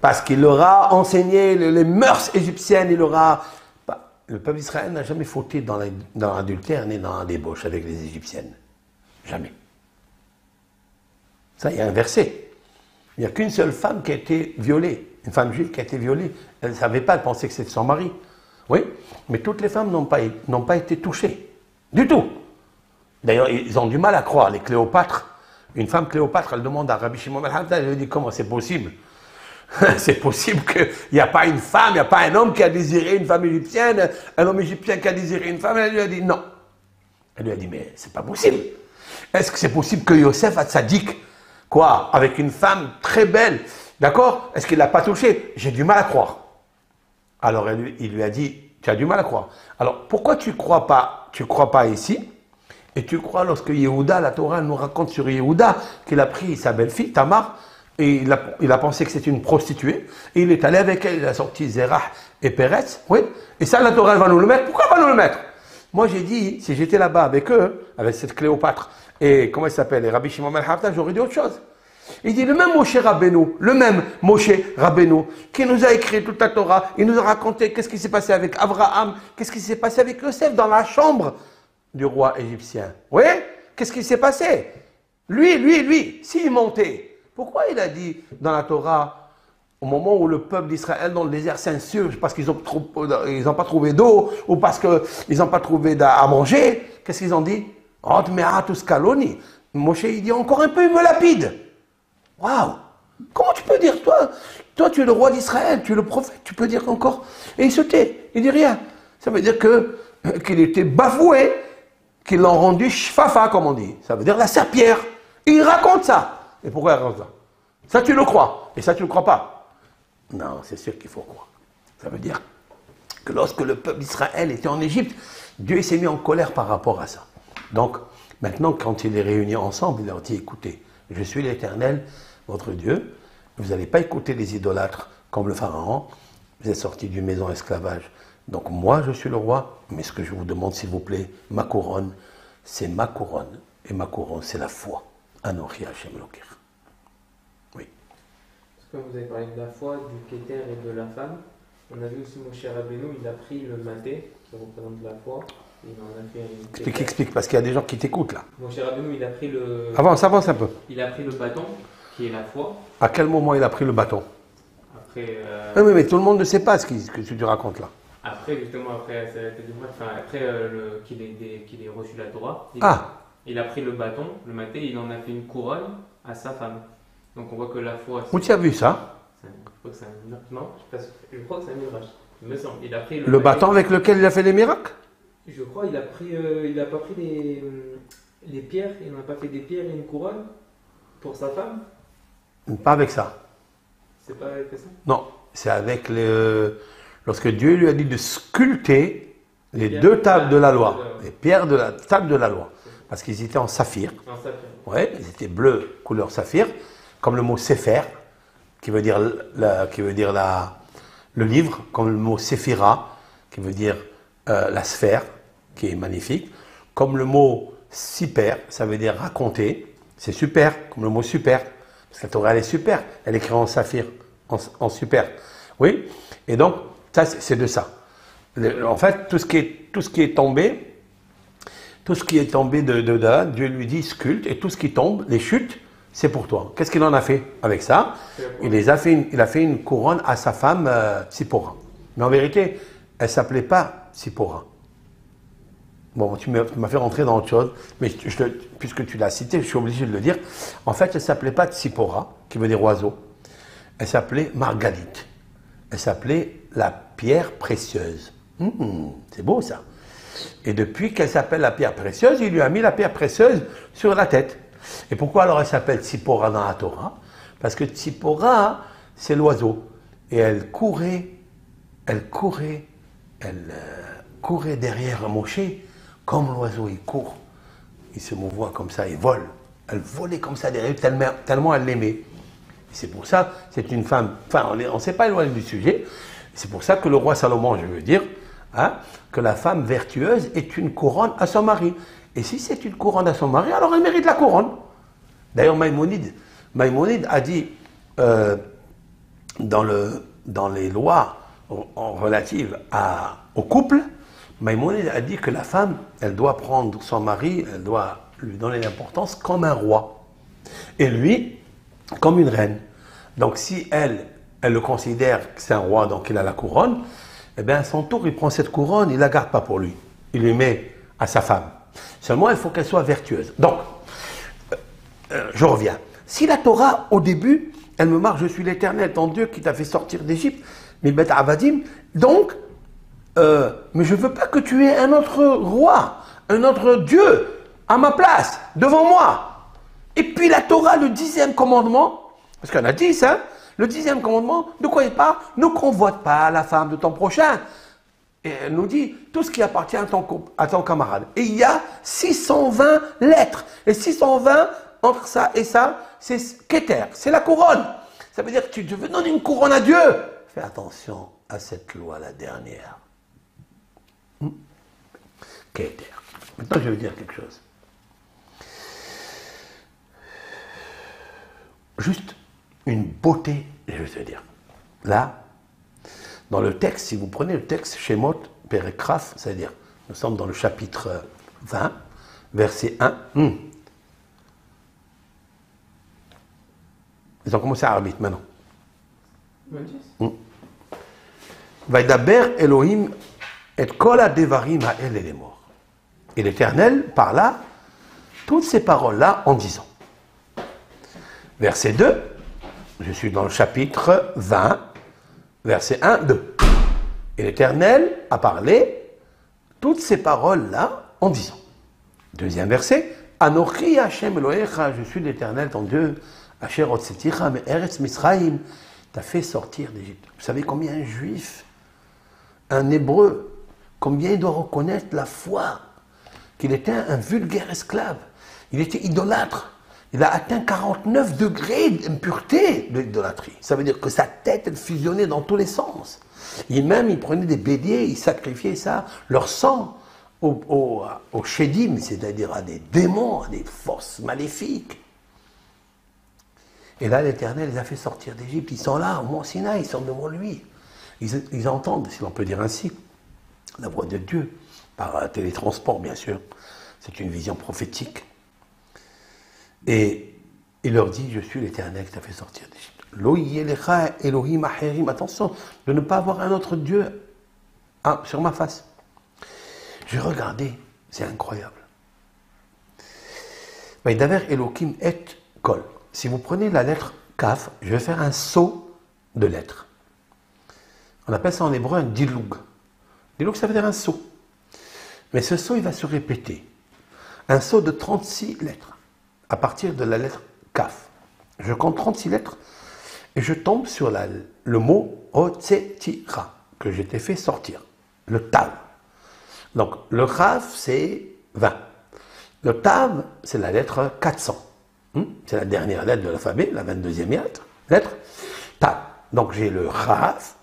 Parce qu'il leur a enseigné les mœurs égyptiennes. Le peuple d'Israël n'a jamais fauté dans l'adultère ni dans la débauche avec les Égyptiennes. Jamais. Ça, il y a un verset. Il n'y a qu'une seule femme qui a été violée, une femme juive qui a été violée. Elle ne savait pas, elle pensait que c'était son mari. Oui, mais toutes les femmes n'ont pas été touchées. Du tout. D'ailleurs, ils ont du mal à croire, les Cléopâtres. Une femme Cléopâtre, elle demande à Rabbi Shimon ben Yochai, elle lui dit comment c'est possible? C'est possible qu'il n'y a pas une femme, il n'y a pas un homme qui a désiré une femme égyptienne, un homme égyptien qui a désiré une femme. Elle lui a dit non. Elle lui a dit mais c'est pas possible. Est-ce que c'est possible que Yosef Hatzadik, quoi, avec une femme très belle, d'accord? Est-ce qu'il ne l'a pas touchée? J'ai du mal à croire. Alors il lui a dit, tu as du mal à croire. Alors pourquoi tu crois pas ici? Et tu crois lorsque Yehuda, la Torah nous raconte sur Yehuda, qu'il a pris sa belle-fille, Tamar, et il a pensé que c'était une prostituée, et il est allé avec elle, il a sorti Zerah et Peretz, oui, et ça la Torah elle va nous le mettre. Pourquoi elle va nous le mettre? Moi j'ai dit, si j'étais là-bas avec eux, avec cette Cléopâtre, et comment il s'appelle, et Rabbi Shimon ben Yochai, j'aurais dit autre chose. Il dit le même Moshe Rabbeinu, qui nous a écrit toute la Torah, il nous a raconté qu'est-ce qui s'est passé avec Abraham, qu'est-ce qui s'est passé avec Yosef dans la chambre du roi égyptien. Oui, qu'est-ce qui s'est passé? Lui, s'il montait, pourquoi il a dit dans la Torah, au moment où le peuple d'Israël dans le désert s'insurge parce qu'ils n'ont pas trouvé d'eau ou parce qu'ils n'ont pas trouvé à manger, qu'est-ce qu'ils ont dit? Moshe, il dit encore un peu, il me lapide. Waouh! Comment tu peux dire, toi tu es le roi d'Israël, tu es le prophète, tu peux dire encore? Et il se tait, il dit rien. Ça veut dire qu'il était bafoué, qu'ils l'ont rendu shfafa, comme on dit. Ça veut dire la serpillère. Il raconte ça. Et pourquoi il raconte ça? Ça tu le crois, et ça tu ne le crois pas. Non, c'est sûr qu'il faut croire. Ça veut dire que lorsque le peuple d'Israël était en Égypte, Dieu s'est mis en colère par rapport à ça. Donc, maintenant, quand il les réunit ensemble, il leur dit, écoutez, je suis l'Éternel, votre Dieu, vous n'allez pas écouter les idolâtres comme le Pharaon, vous êtes sortis d'une maison esclavage. Donc moi, je suis le roi, mais ce que je vous demande, s'il vous plaît, ma couronne, c'est ma couronne. Et ma couronne, c'est la foi. Anochi Hashem Elokech. Oui. Comme vous avez parlé de la foi, du Keter et de la femme, on a vu aussi Moshe Rabbeinu, il a pris le maté, qui représente la foi, et il en a fait une... Explique, parce qu'il y a des gens qui t'écoutent là. Moshe Rabbeinu, il a pris le... Avance un peu. Il a pris le bâton, qui est la foi. À quel moment il a pris le bâton? Après... Oui, mais tout le monde ne sait pas ce que tu racontes là. Après, justement, après qu'il ait reçu la Torah, il a pris le bâton, le maté, il en a fait une couronne à sa femme. Donc on voit que la foi... Où tu as vu ça? Je crois que c'est un miracle. Non, je crois que c'est un miracle. Il me semble. Il a pris le bâton avec lequel il a fait les miracles? Je crois il a pas pris les pierres, il n'a pas fait des pierres et une couronne pour sa femme? Pas avec ça. C'est pas avec ça? Non, c'est avec lorsque Dieu lui a dit de sculpter les deux tables de la loi, les pierres de la table de la loi, parce qu'ils étaient en saphir. En saphir. Ouais, ils étaient bleus, couleur saphir, comme le mot Sefer, qui veut dire le livre, comme le mot Séphira, qui veut dire la sphère, qui est magnifique. Comme le mot super, ça veut dire raconter. C'est super, comme le mot super. Parce que la Torah, elle est super. Elle est écrite en saphir, en super. Oui. Et donc, ça, c'est de ça. En fait, tout ce qui est tombé de là, Dieu lui dit sculpte, et tout ce qui tombe, les chutes, c'est pour toi. Qu'est-ce qu'il en a fait avec ça? Il a fait une couronne à sa femme Tzipora. Mais en vérité, elle ne s'appelait pas Tzipora. Bon, tu m'as fait rentrer dans autre chose, mais puisque tu l'as cité, je suis obligé de le dire. En fait, elle ne s'appelait pas Tzipora, qui veut dire oiseau. Elle s'appelait Margalite. Elle s'appelait la pierre précieuse. C'est beau ça. Et depuis qu'elle s'appelle la pierre précieuse, il lui a mis la pierre précieuse sur la tête. Et pourquoi alors elle s'appelle Tzipora dans la Torah? Parce que Tzipora, c'est l'oiseau. Et elle courait derrière Moshe, comme l'oiseau, il court. Il se mouvoie comme ça, il vole. Elle volait comme ça derrière lui, tellement elle l'aimait. C'est pour ça, c'est une femme, enfin on ne s'est pas éloigné du sujet, c'est pour ça que le roi Salomon, je veux dire, que la femme vertueuse est une couronne à son mari. Et si c'est une couronne à son mari, alors elle mérite la couronne. D'ailleurs, Maïmonide a dit, dans les lois relatives au couple, Maïmonide a dit que la femme, elle doit prendre son mari, elle doit lui donner l'importance comme un roi. Et lui, comme une reine. Donc si elle le considère que c'est un roi, donc il a la couronne, eh bien à son tour, il prend cette couronne, il ne la garde pas pour lui. Il lui met à sa femme. Seulement, il faut qu'elle soit vertueuse. Donc, je reviens. Si la Torah, au début, elle me marque, je suis l'Éternel, ton Dieu qui t'a fait sortir d'Égypte, mais Bet Avadim, donc, mais je ne veux pas que tu aies un autre roi, un autre Dieu à ma place, devant moi. Et puis la Torah, le 10e commandement, parce qu'on a 10, hein, le 10e commandement, de quoi il parle? Ne convoite pas la femme de ton prochain. Et elle nous dit tout ce qui appartient à ton camarade. Et il y a 620 lettres. Et 620, entre ça et ça, c'est Keter, c'est la couronne. Ça veut dire que tu veux donner une couronne à Dieu. Fais attention à cette loi, la dernière. Keter. Maintenant, je vais dire quelque chose. Juste une beauté, je vais te dire. Là, dans le texte, si vous prenez le texte Shemot Perekraf, c'est-à-dire, nous sommes dans le chapitre 20, verset 1. Ils ont commencé à arbitre maintenant. Vaidaber Elohim et kol hadevarim ha'el elemor. Et l'Éternel parla toutes ces paroles-là en disant. Verset 2, je suis dans le chapitre 20, verset 1, 2. Et l'Éternel a parlé toutes ces paroles-là en disant. Deuxième verset, Anochi Hashem Elohecha, je suis l'Éternel ton Dieu, Asher Otseticha Me'eretz Misraim, t'a fait sortir d'Égypte. Vous savez combien un juif, un hébreu, combien il doit reconnaître la foi, qu'il était un vulgaire esclave, il était idolâtre. Il a atteint 49 degrés d'impureté de l'idolâtrie. Ça veut dire que sa tête, elle fusionnait dans tous les sens. Il prenait des béliers, il sacrifiait ça, leur sang aux Shedim, c'est-à-dire à des démons, à des forces maléfiques. Et là, l'Éternel les a fait sortir d'Égypte. Ils sont là, au Mont Sinaï, ils sont devant lui. Ils entendent, si l'on peut dire ainsi, la voix de Dieu, par télétransport, bien sûr. C'est une vision prophétique. Et il leur dit, je suis l'Éternel qui t'a fait sortir d'Égypte. Lo yelecha Elohim acherim. Attention, de ne pas avoir un autre Dieu sur ma face. J'ai regardé, c'est incroyable. Vaidaber Elohim et kol. Si vous prenez la lettre Kaf, je vais faire un saut de lettres. On appelle ça en hébreu un diloug. Diloug, ça veut dire un saut. Mais ce saut, il va se répéter. Un saut de 36 lettres. À partir de la lettre Kaf. Je compte 36 lettres et je tombe sur le mot Otsetira, que j'ai fait sortir. Le Tav. Donc, le Kaf, c'est 20. Le Tav, c'est la lettre 400. C'est la dernière lettre de l'alphabet, la 22e lettre. Tav. Donc, j'ai le Kaf,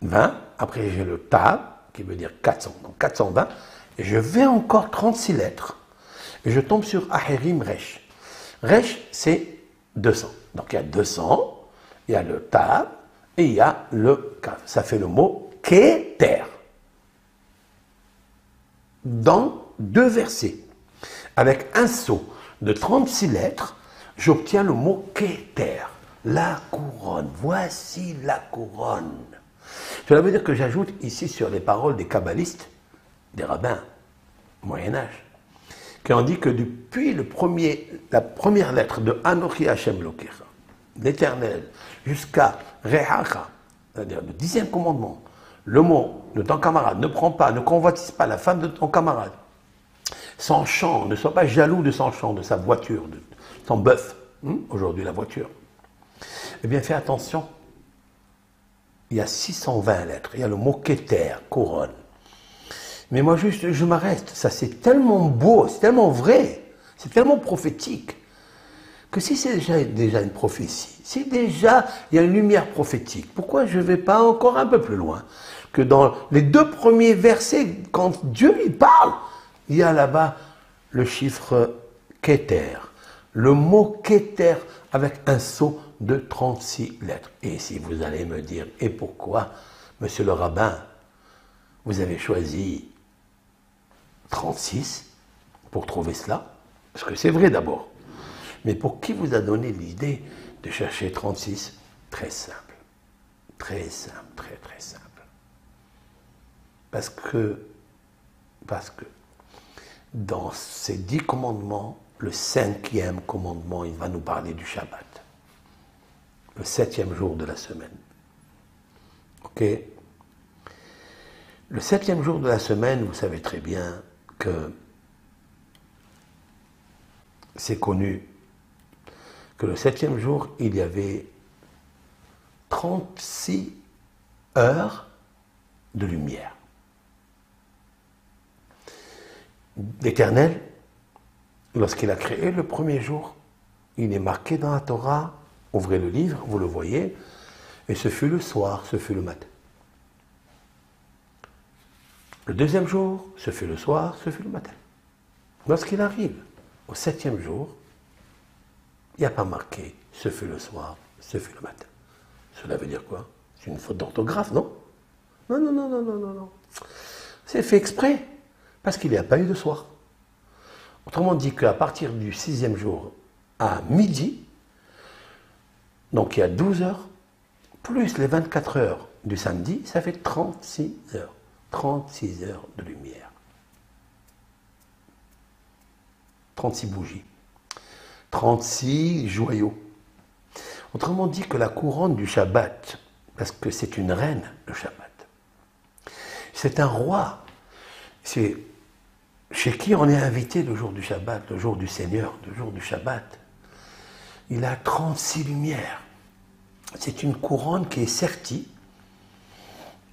20. Après, j'ai le Tav, qui veut dire 400. Donc, 420. Et je vais encore 36 lettres, et je tombe sur Ahirim Resh. Resh, c'est 200. Donc il y a 200, il y a le Tab, et il y a le Kaf. Ça fait le mot Keter. Dans 2 versets, avec un saut de 36 lettres, j'obtiens le mot Keter, la couronne. Voici la couronne. Cela veut dire que j'ajoute ici sur les paroles des kabbalistes, des rabbins au Moyen-Âge, qui ont dit que depuis la première lettre de Anochi Hashem Lokecha, l'Éternel, jusqu'à Rehacha, c'est-à-dire le 10e commandement, le mot de ton camarade, ne prends pas, ne convoitise pas la femme de ton camarade, son champ, ne sois pas jaloux de son champ, de sa voiture, de son bœuf, aujourd'hui la voiture. Eh bien, fais attention, il y a 620 lettres, il y a le mot Keter, couronne. Mais moi, juste, je m'arrête, ça c'est tellement beau, c'est tellement vrai, c'est tellement prophétique, que si c'est déjà une prophétie, si déjà il y a une lumière prophétique, pourquoi je ne vais pas encore un peu plus loin? Que dans les 2 premiers versets, quand Dieu lui parle, il y a là-bas le chiffre Keter, le mot Keter avec un saut de 36 lettres. Et si vous allez me dire, et pourquoi, monsieur le rabbin, vous avez choisi 36 pour trouver cela? Parce que c'est vrai d'abord. Mais pour qui vous a donné l'idée de chercher 36? Très simple. Très simple, très très simple. Parce que dans ces 10 commandements, le 5e commandement, il va nous parler du Shabbat. Le 7e jour de la semaine. Ok? Le 7e jour de la semaine, vous savez très bien que c'est connu que le 7e jour, il y avait 36 heures de lumière. L'Éternel, lorsqu'il a créé le premier jour, il est marqué dans la Torah, ouvrez le livre, vous le voyez, et ce fut le soir, ce fut le matin. Le 2e jour, ce fut le soir, ce fut le matin. Lorsqu'il arrive au 7e jour, il n'y a pas marqué ce fut le soir, ce fut le matin. Cela veut dire quoi? C'est une faute d'orthographe, non? Non, non, non, non, non, non, non. C'est fait exprès, parce qu'il n'y a pas eu de soir. Autrement dit qu'à partir du 6e jour à midi, donc il y a 12 heures, plus les 24 heures du samedi, ça fait 36 heures. 36 heures de lumière. 36 bougies. 36 joyaux. Autrement dit que la couronne du Shabbat, parce que c'est une reine, le Shabbat, c'est un roi, c'est chez qui on est invité le jour du Shabbat, le jour du Seigneur, le jour du Shabbat. Il a 36 lumières. C'est une couronne qui est sertie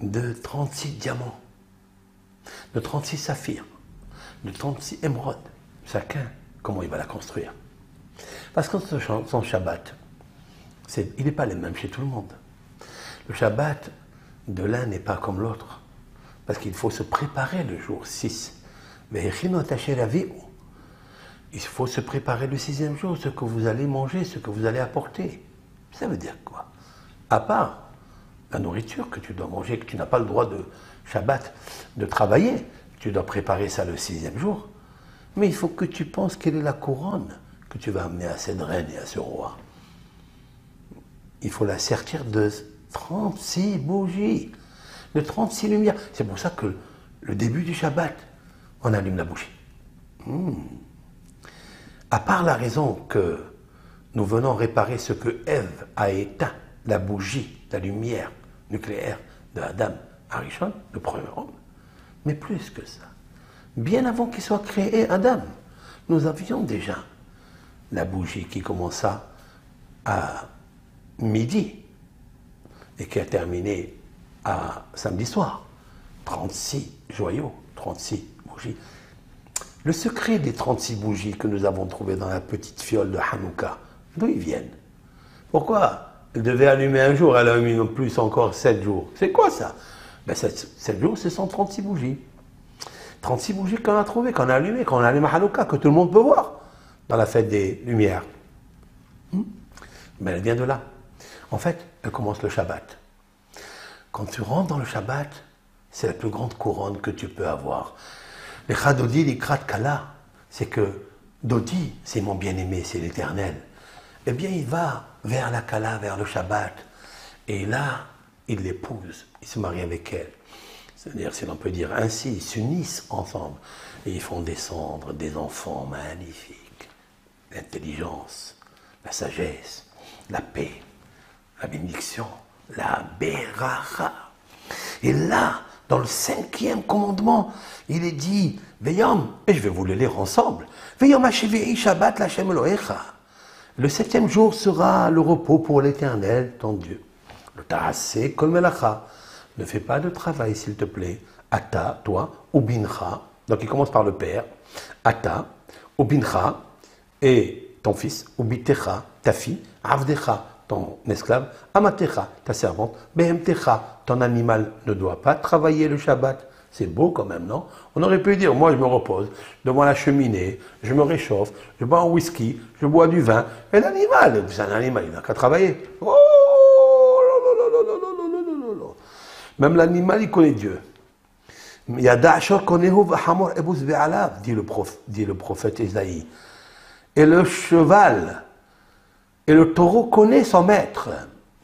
de 36 diamants, de 36 saphirs, de 36 émeraudes. Chacun, comment il va la construire? Parce que son Shabbat, il n'est pas le même chez tout le monde. Le Shabbat de l'un n'est pas comme l'autre. Parce qu'il faut se préparer le jour 6. Mais il faut se préparer le 6e jour, ce que vous allez manger, ce que vous allez apporter. Ça veut dire quoi? À part la nourriture que tu dois manger, que tu n'as pas le droit de Shabbat de travailler, tu dois préparer ça le 6e jour. Mais il faut que tu penses quelle est la couronne que tu vas amener à cette reine et à ce roi. Il faut la sertir de 36 bougies, de 36 lumières. C'est pour ça que le début du Shabbat, on allume la bougie. À part la raison que nous venons réparer ce que Ève a éteint, la bougie, la lumière nucléaire de Adam Arishon, le premier homme, mais plus que ça. Bien avant qu'il soit créé Adam, nous avions déjà la bougie qui commença à midi et qui a terminé à samedi soir. 36 joyaux, 36 bougies. Le secret des 36 bougies que nous avons trouvées dans la petite fiole de Hanouka, d'où ils viennent? Pourquoi elle devait allumer un jour, elle a mis non plus encore 7 jours? C'est quoi ça? Ben 7 jours, ce sont 36 bougies. 36 bougies qu'on a trouvées, qu'on a allumées, qu'on a allumé à Hanouka, que tout le monde peut voir dans la fête des Lumières. Mais elle vient de là. En fait, elle commence le Shabbat. Quand tu rentres dans le Shabbat, c'est la plus grande couronne que tu peux avoir. Les Chadodi, les Krat Kala, c'est que Dodi, c'est mon bien-aimé, c'est l'Éternel. Eh bien, il va vers la Kala, vers le Shabbat. Et là, il l'épouse, il se marie avec elle. C'est-à-dire, si l'on peut dire ainsi, ils s'unissent ensemble. Et ils font descendre des enfants magnifiques. L'intelligence, la sagesse, la paix, la bénédiction, la beracha. Et là, dans le 5e commandement, il est dit, Veyom, et je vais vous le lire ensemble, Veyom Hashivei Shabbat Lashem Elohecha. Le 7e jour sera le repos pour l'Éternel, ton Dieu. Le Ta'aseh Kol Melacha. Ne fais pas de travail, s'il te plaît. Ata, toi, Ubincha. Donc il commence par le père. Ata, Ubincha, et ton fils, Ubitecha, ta fille, Avdecha, ton esclave, Amatecha, ta servante, Behemtecha, ton animal ne doit pas travailler le Shabbat. C'est beau quand même, non? On aurait pu dire, moi je me repose devant la cheminée, je me réchauffe, je bois un whisky, je bois du vin, et l'animal, c'est un animal, il n'a qu'à travailler. Oh, même l'animal, il connaît Dieu. Yada Ashor konehu v'hamor ebus ve'alav, dit le prophète Isaïe. Et le cheval et le taureau connaît son maître.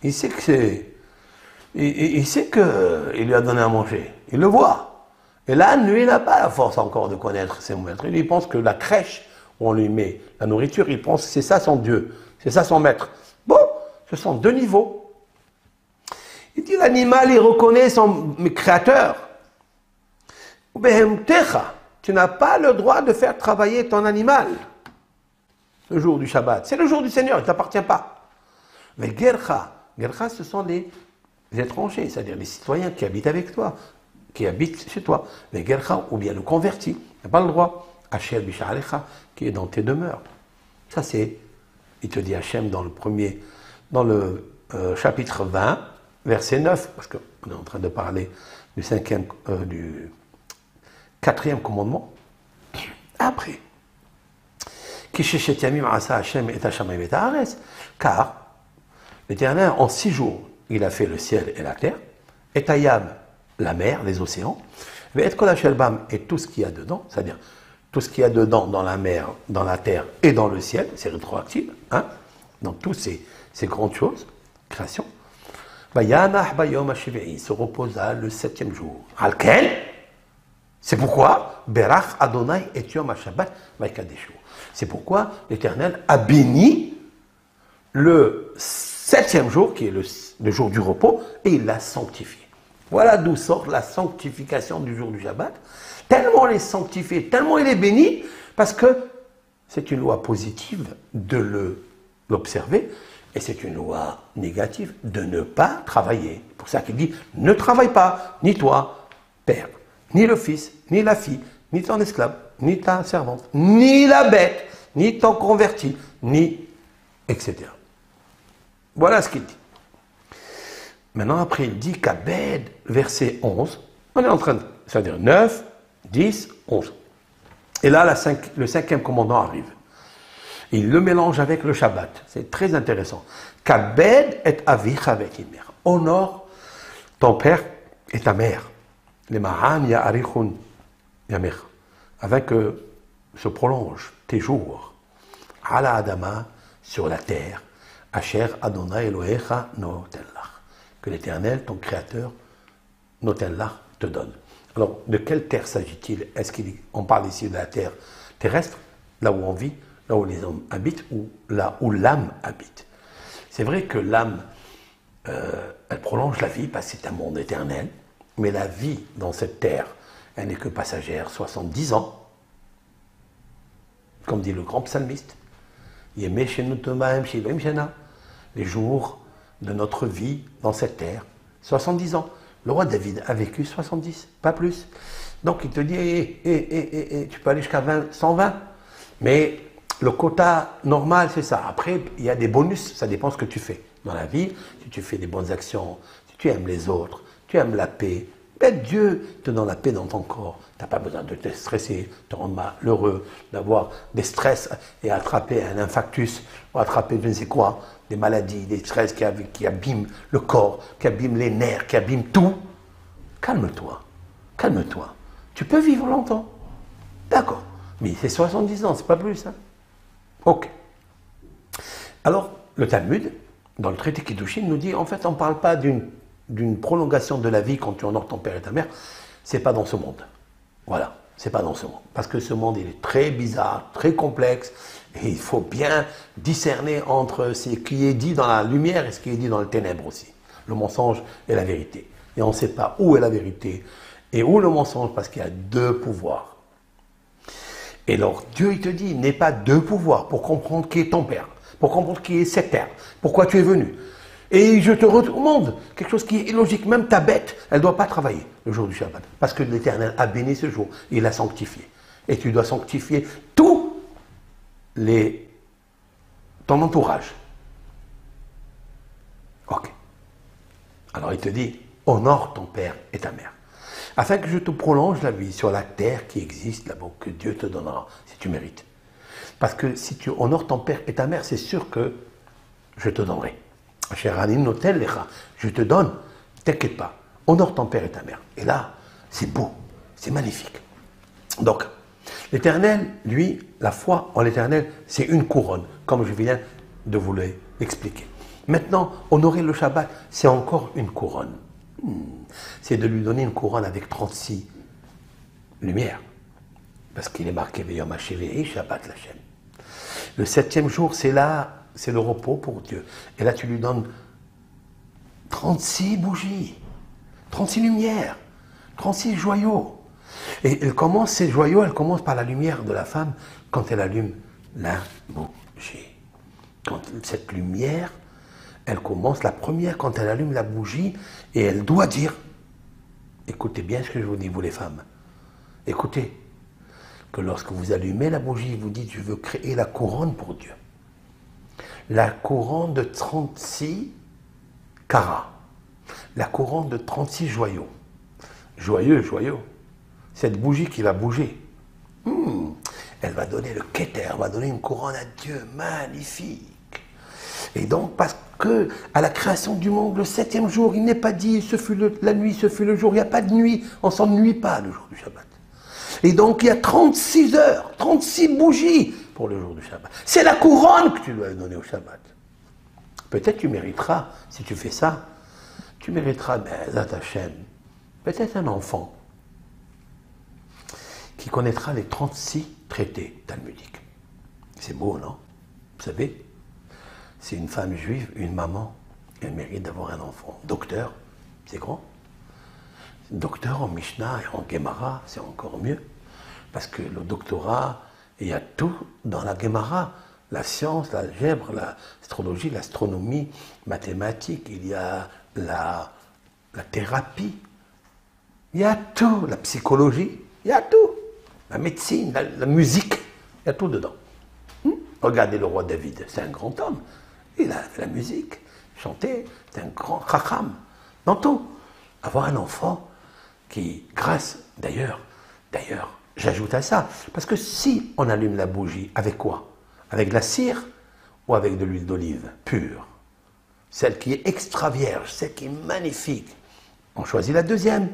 Il sait que c'est, il sait qu'il lui a donné à manger. Il le voit. Et l'âne, lui, il n'a pas la force encore de connaître son maître. Il pense que la crèche où on lui met la nourriture, il pense que c'est ça son Dieu, c'est ça son maître. Bon, ce sont deux niveaux. Il dit l'animal, il reconnaît son créateur. Tu n'as pas le droit de faire travailler ton animal le jour du Shabbat. C'est le jour du Seigneur, il ne t'appartient pas. Mais Gercha, ce sont les étrangers, c'est-à-dire les citoyens qui habitent avec toi, qui habitent chez toi. Mais Gercha, ou bien le converti, il n'a pas le droit. Hachem Bisha'alecha, qui est dans tes demeures. Ça c'est, il te dit Hachem dans le chapitre 20, verset 9, parce qu'on est en train de parler du 4e commandement. Après, car l'Éternel, en 6 jours, il a fait le ciel et la terre, et Tayam, la mer, les océans, et tout ce qu'il y a dedans, c'est-à-dire tout ce qu'il y a dedans dans la mer, dans la terre et dans le ciel, c'est rétroactif, hein, dans toutes ces grandes choses, création. Il se reposa le 7e jour. Alken, c'est pourquoi Berach Adonai et Yom HaShabbat Vaikadeshu. C'est pourquoi l'Éternel a béni le 7e jour, qui est le jour du repos, et il l'a sanctifié. Voilà d'où sort la sanctification du jour du Shabbat. Tellement il est sanctifié, tellement il est béni, parce que c'est une loi positive de l'observer, et c'est une loi négative de ne pas travailler. C'est pour ça qu'il dit, ne travaille pas, ni toi, père, ni le fils, ni la fille, ni ton esclave, ni ta servante, ni la bête, ni ton converti, ni etc. Voilà ce qu'il dit. Maintenant, après, il dit qu'Abed, verset 11, on est en train de, c'est-à-dire 9, 10, 11. Et là, le 5e commandant arrive. Il le mélange avec le Shabbat. C'est très intéressant. Kabed et avicha ve'immer. Honore ton père et ta mère. Les mahan ya'arichun yamer. Afin que se prolongent tes jours. Ala adama, sur la terre. Asher Adonai Elohecha notelach. Que l'Éternel, ton Créateur, notelach, te donne. Alors, de quelle terre s'agit-il? Est-ce qu'on parle ici de la terre terrestre, là où on vit, là où les hommes habitent, ou là où l'âme habite? C'est vrai que l'âme, elle prolonge la vie parce que c'est un monde éternel, mais la vie dans cette terre, elle n'est que passagère, 70 ans, comme dit le grand psalmiste. Les jours de notre vie dans cette terre, 70 ans. Le roi David a vécu 70, pas plus. Donc il te dit, tu peux aller jusqu'à 120, mais le quota normal, c'est ça. Après, il y a des bonus, ça dépend ce que tu fais dans la vie. Si tu fais des bonnes actions, si tu aimes les autres, tu aimes la paix, ben Dieu te donne la paix dans ton corps. Tu n'as pas besoin de te stresser, te rendre malheureux, d'avoir des stress et attraper un infarctus, ou attraper je ne sais quoi, des maladies, des stress qui abîment le corps, qui abîment les nerfs, qui abîment tout. Calme-toi, calme-toi. Tu peux vivre longtemps. D'accord. Mais c'est 70 ans, c'est pas plus. Hein. Ok. Alors, le Talmud, dans le traité Kiddushin, nous dit, en fait, on ne parle pas d'une prolongation de la vie quand tu honores ton père et ta mère. C'est pas dans ce monde. Voilà, c'est pas dans ce monde. Parce que ce monde, il est très bizarre, très complexe, et il faut bien discerner entre ce qui est dit dans la lumière et ce qui est dit dans le ténèbre aussi. Le mensonge et la vérité. Et on ne sait pas où est la vérité et où le mensonge, parce qu'il y a deux pouvoirs. Et alors, Dieu, il te dit, n'aie pas deux pouvoirs pour comprendre qui est ton père, pour comprendre qui est cette terre, pourquoi tu es venu. Et je te recommande quelque chose qui est illogique. Même ta bête, elle ne doit pas travailler le jour du Shabbat. Parce que l'Éternel a béni ce jour. Il l'a sanctifié. Et tu dois sanctifier tout ton entourage. Ok. Alors il te dit, honore ton père et ta mère. Afin que je te prolonge la vie sur la terre qui existe là-bas, que Dieu te donnera, si tu mérites. Parce que si tu honores ton père et ta mère, c'est sûr que je te donnerai. Je te donne, t'inquiète pas, honore ton père et ta mère. Et là, c'est beau, c'est magnifique. Donc, l'Éternel, lui, la foi en l'Éternel, c'est une couronne, comme je viens de vous l'expliquer. Maintenant, honorer le Shabbat, c'est encore une couronne. C'est de lui donner une couronne avec 36 lumières. Parce qu'il est marqué Veyom HaShevi'i Shabbat Lashem. Le 7e jour, c'est là. C'est le repos pour Dieu. Et là, tu lui donnes 36 bougies, 36 lumières, 36 joyaux. Et ces joyaux, elles commencent par la lumière de la femme quand elle allume la bougie. Quand cette lumière, elle commence, la première, quand elle allume la bougie, et elle doit dire, écoutez bien ce que je vous dis, vous les femmes, écoutez, que lorsque vous allumez la bougie, vous dites, je veux créer la couronne pour Dieu. La couronne de 36 carats, la couronne de 36 joyaux. Joyeux, joyaux. Cette bougie qui va bouger, elle va donner le Keter, elle va donner une couronne à Dieu, magnifique. Et donc, parce que à la création du monde, le 7e jour, il n'est pas dit, ce fut la nuit, ce fut le jour, il n'y a pas de nuit, on ne s'ennuie pas le jour du Shabbat. Et donc, il y a 36 heures, 36 bougies pour le jour du Shabbat. C'est la couronne que tu dois donner au Shabbat. Peut-être tu mériteras, si tu fais ça, tu mériteras, Zat Hashem, peut-être un enfant qui connaîtra les 36 traités talmudiques. C'est beau, non? Vous savez, c'est une femme juive, une maman, elle mérite d'avoir un enfant. Docteur, c'est grand. Docteur en Mishnah et en Gemara, c'est encore mieux. Parce que le doctorat, il y a tout dans la Gemara. La science, l'algèbre, l'astrologie, l'astronomie, mathématiques, il y a la thérapie. Il y a tout, la psychologie, il y a tout. La médecine, la musique, il y a tout dedans. Regardez le roi David, c'est un grand homme. Il a fait la musique, chanté, c'est un grand chacham. Dans tout. Avoir un enfant qui, grâce, d'ailleurs, j'ajoute à ça, parce que si on allume la bougie, avec quoi? Avec de la cire ou avec de l'huile d'olive pure? Celle qui est extra vierge, celle qui est magnifique. On choisit la deuxième.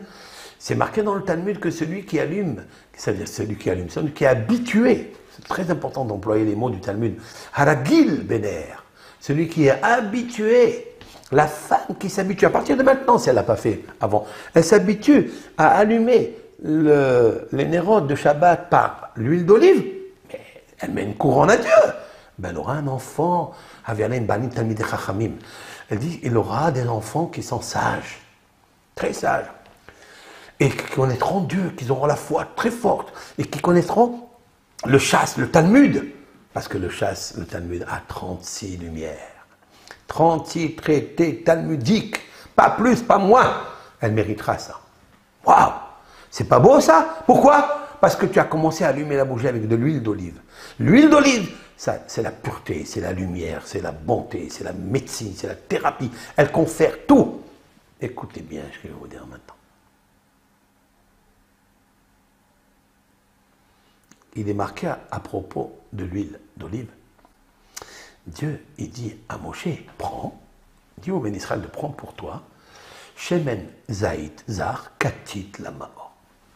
C'est marqué dans le Talmud que celui qui allume, c'est-à-dire celui qui est habitué, c'est très important d'employer les mots du Talmud, Haragil Bener, celui qui est habitué, la femme qui s'habitue, à partir de maintenant, si elle ne l'a pas fait avant, elle s'habitue à allumer les nérodes de Shabbat par l'huile d'olive, mais elle met une couronne à Dieu. Ben, elle aura un enfant, elle dit, il aura des enfants qui sont sages, très sages, et qui connaîtront Dieu, qui auront la foi très forte, et qui connaîtront le chasse, le Talmud, parce que le Talmud a 36 lumières, 36 traités talmudiques, pas plus, pas moins. Elle méritera ça. Waouh! C'est pas beau ça? Pourquoi? Parce que tu as commencé à allumer la bougie avec de l'huile d'olive. L'huile d'olive, ça, c'est la pureté, c'est la lumière, c'est la bonté, c'est la médecine, c'est la thérapie. Elle confère tout. Écoutez bien ce que je vais vous dire maintenant. il est marqué à propos de l'huile d'olive. Dieu, il dit à Moshe, prends, dis au Ben Israël de prendre pour toi, Shemen Zaït Zar Katit Lamaor.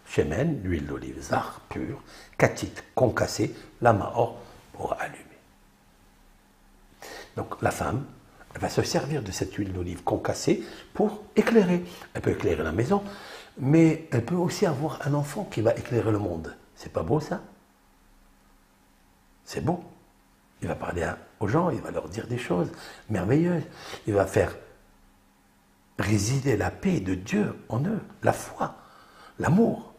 Shemen, l'huile d'olive, Zar, pure, Katit, concassé, Lamaor, pour allumer. Donc la femme, elle va se servir de cette huile d'olive concassée pour éclairer. Elle peut éclairer la maison, mais elle peut aussi avoir un enfant qui va éclairer le monde. C'est pas beau ça? C'est beau. Il va parler aux gens, il va leur dire des choses merveilleuses. Il va faire résider la paix de Dieu en eux, la foi, l'amour,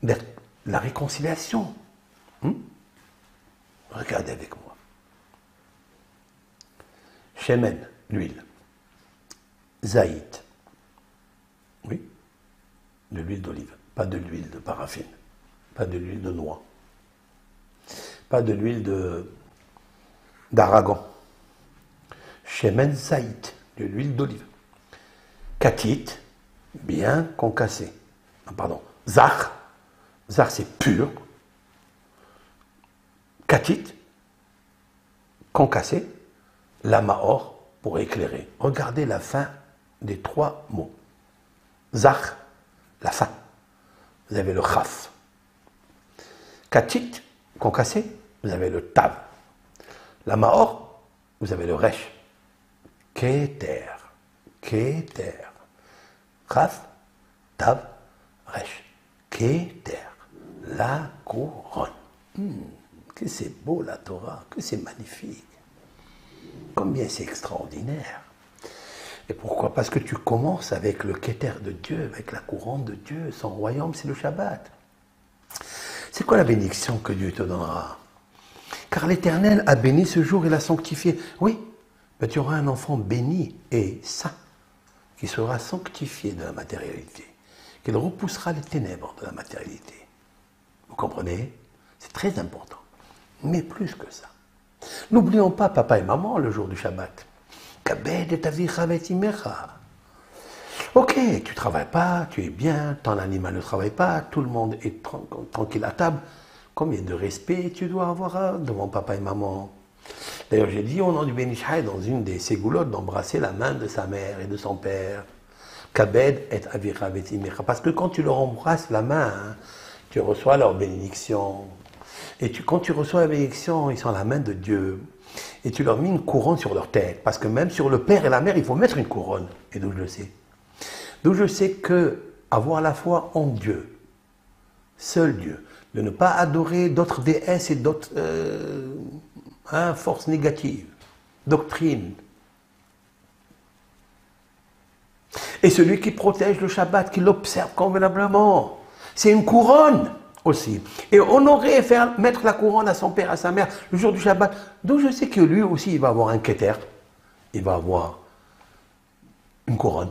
la réconciliation. Regardez avec moi. Shemen, l'huile. Zaït. Oui, de l'huile d'olive, pas de l'huile de paraffine, pas de l'huile de noix, pas de l'huile d'aragon. Shemen Zaït, de l'huile d'olive. Katit, bien concassé. Pardon, Zar. Zar, c'est pur. Katit, concassé. Lamaor, pour éclairer. Regardez la fin des trois mots. Zar, la fin. Vous avez le Chaf. Katit, concassé, vous avez le Tav. Lamaor, vous avez le Resh. Keter. Keter. Chaf, Tav, Resh. Keter. La couronne. Que c'est beau la Torah, que c'est magnifique. Combien c'est extraordinaire. Et pourquoi? Parce que tu commences avec le Keter de Dieu, avec la couronne de Dieu. Son royaume, c'est le Shabbat. C'est quoi la bénédiction que Dieu te donnera? Car l'Éternel a béni ce jour et l'a sanctifié. Oui, mais tu auras un enfant béni et saint, qui sera sanctifié de la matérialité, qu'il repoussera les ténèbres de la matérialité. Vous comprenez? C'est très important. Mais plus que ça. N'oublions pas papa et maman le jour du Shabbat. Kabed et avicha v'et imecha. Ok, tu ne travailles pas, tu es bien, ton animal ne travaille pas, tout le monde est tranquille à table. Combien de respect tu dois avoir devant papa et maman? D'ailleurs, j'ai dit au nom du Ben Ishai dans une des ségoulottes d'embrasser la main de sa mère et de son père. Kabed et avicha v'et imecha. Parce que quand tu leur embrasses la main, tu reçois leur bénédiction. Et quand tu reçois la bénédiction, ils sont à la main de Dieu. Et tu leur mets une couronne sur leur tête. Parce que même sur le père et la mère, il faut mettre une couronne. Et d'où je le sais? D'où je sais que avoir la foi en Dieu, seul Dieu, de ne pas adorer d'autres déesses et d'autres forces négatives, doctrines. Et celui qui protège le Shabbat, qui l'observe convenablement, c'est une couronne aussi. Et honorer et faire mettre la couronne à son père, à sa mère, le jour du Shabbat. Donc je sais que lui aussi, il va avoir un keter. Il va avoir une couronne.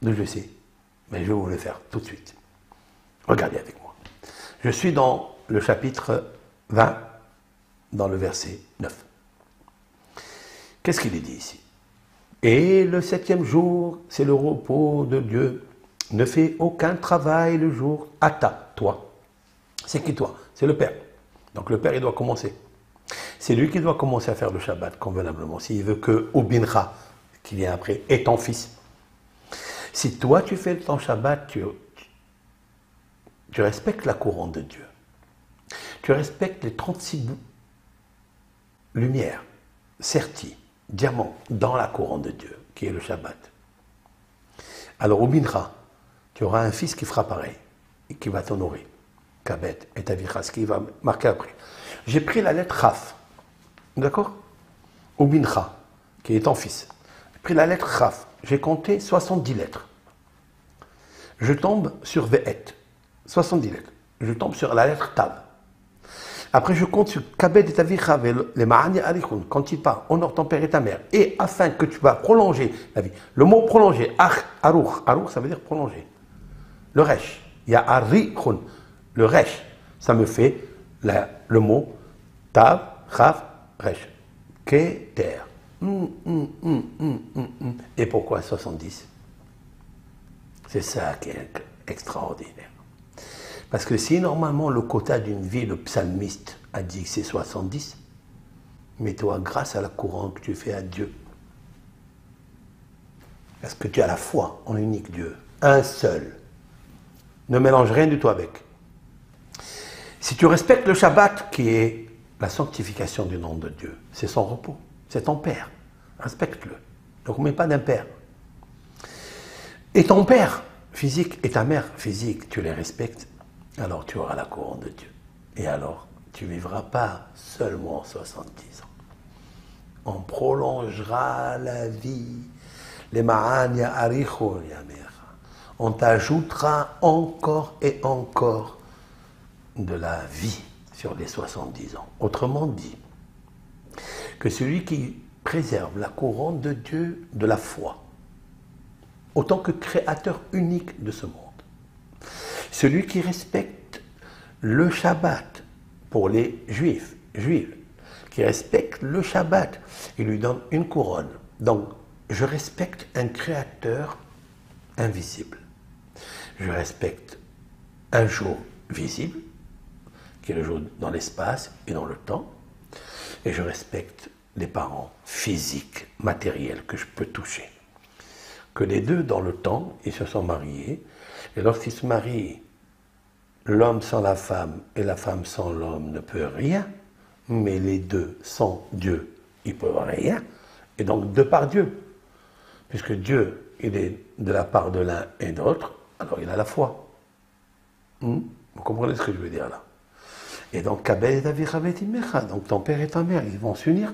Donc je sais. Mais je vais vous le faire tout de suite. Regardez avec moi. Je suis dans le chapitre 20, dans le verset 9. Qu'est-ce qu'il est dit ici? Et le 7e jour, c'est le repos de Dieu. Ne fais aucun travail le jour. Ata, toi. C'est qui toi? C'est le Père. Donc le Père, il doit commencer. C'est lui qui doit commencer à faire le Shabbat convenablement. S'il veut que Obinra, qui vient après, est ton fils. Si toi, tu fais ton Shabbat, tu respectes la couronne de Dieu. Tu respectes les 36 lumières, serties, diamants, dans la couronne de Dieu, qui est le Shabbat. Alors Obinra, tu auras un fils qui fera pareil, et qui va t'honorer. Kabet et Avicha, ce qui va marquer après. J'ai pris la lettre Chaf, d'accord? Obincha, qui est ton fils. J'ai pris la lettre Chaf, j'ai compté 70 lettres. Je tombe sur Ve'et, 70 lettres. Je tombe sur la lettre Tav. Après, je compte sur Kabed et Avicha, les Ma'ani Arichun, quand il part, honore ton père et ta mère. Et afin que tu vas prolonger la vie. Le mot prolonger, Aruch, Aruch, ça veut dire prolonger. Le Resh, il y a Arichun. Le Resh, ça me fait le mot Tav, Chaf, Resh. Keter. Et pourquoi 70? C'est ça qui est extraordinaire. Parce que si normalement le quota d'une vie, le psalmiste a dit que c'est 70, mais toi, grâce à la couronne que tu fais à Dieu, parce que tu as la foi en l'unique Dieu, un seul, ne mélange rien du tout avec. Si tu respectes le Shabbat, qui est la sanctification du nom de Dieu, c'est son repos, c'est ton père, respecte-le. Donc on ne met pas d'impair. Et ton père physique et ta mère physique, tu les respectes, alors tu auras la couronne de Dieu. Et alors, tu ne vivras pas seulement 70 ans. On prolongera la vie. Les ma'ania aricho yamer. On t'ajoutera encore et encore de la vie sur les 70 ans. Autrement dit, que celui qui préserve la couronne de Dieu de la foi, autant que créateur unique de ce monde, celui qui respecte le Shabbat pour les juifs, qui respecte le Shabbat, il lui donne une couronne. Donc, je respecte un créateur invisible. Je respecte un jour visible, qui est le jour dans l'espace et dans le temps, et je respecte les parents physiques, matériels, que je peux toucher. Que les deux, dans le temps, ils se sont mariés, et lorsqu'ils se marient, l'homme sans la femme et la femme sans l'homme ne peut rien, mais les deux sans Dieu, ils ne peuvent rien, et donc de par Dieu. Puisque Dieu, il est de la part de l'un et de l'autre, alors il a la foi. Vous comprenez ce que je veux dire là? Et donc, donc ton père et ta mère, ils vont s'unir,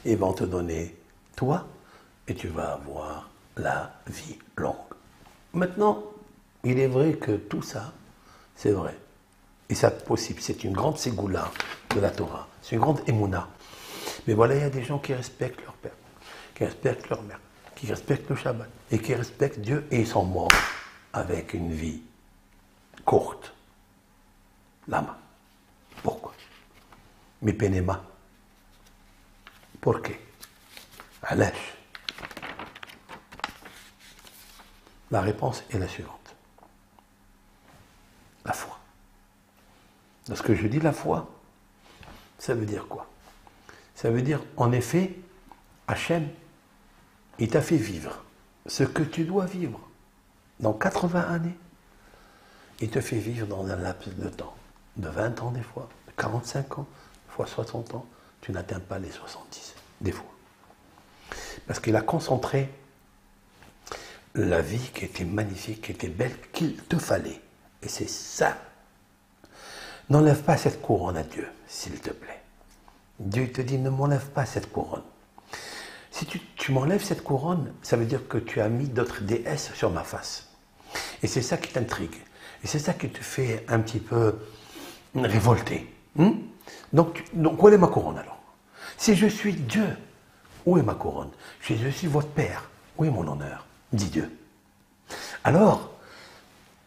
et vont te donner toi, et tu vas avoir la vie longue. Maintenant, il est vrai que tout ça, c'est vrai. Et c'est possible, c'est une grande ségoula de la Torah, c'est une grande émouna. Mais voilà, il y a des gens qui respectent leur père, qui respectent leur mère, qui respectent le Shabbat, et qui respectent Dieu, et ils sont morts avec une vie courte. Lama. Pourquoi? Mi penema. Pourquoi? Alash. La réponse est la suivante. La foi. Lorsque je dis la foi, ça veut dire quoi? Ça veut dire, en effet, Hachem, il t'a fait vivre ce que tu dois vivre dans 80 années. Il te fait vivre dans un laps de temps, de 20 ans des fois, de 45 ans, des fois 60 ans, tu n'atteins pas les 70, des fois. Parce qu'il a concentré la vie qui était magnifique, qui était belle, qu'il te fallait. Et c'est ça. N'enlève pas cette couronne à Dieu, s'il te plaît. Dieu te dit, ne m'enlève pas cette couronne. Si tu m'enlèves cette couronne, ça veut dire que tu as mis d'autres déesses sur ma face. Et c'est ça qui t'intrigue. Et c'est ça qui te fait un petit peu révolter. Donc, où est ma couronne alors? Si je suis Dieu, où est ma couronne? Si je suis votre Père, où est mon honneur? Dit Dieu. Alors,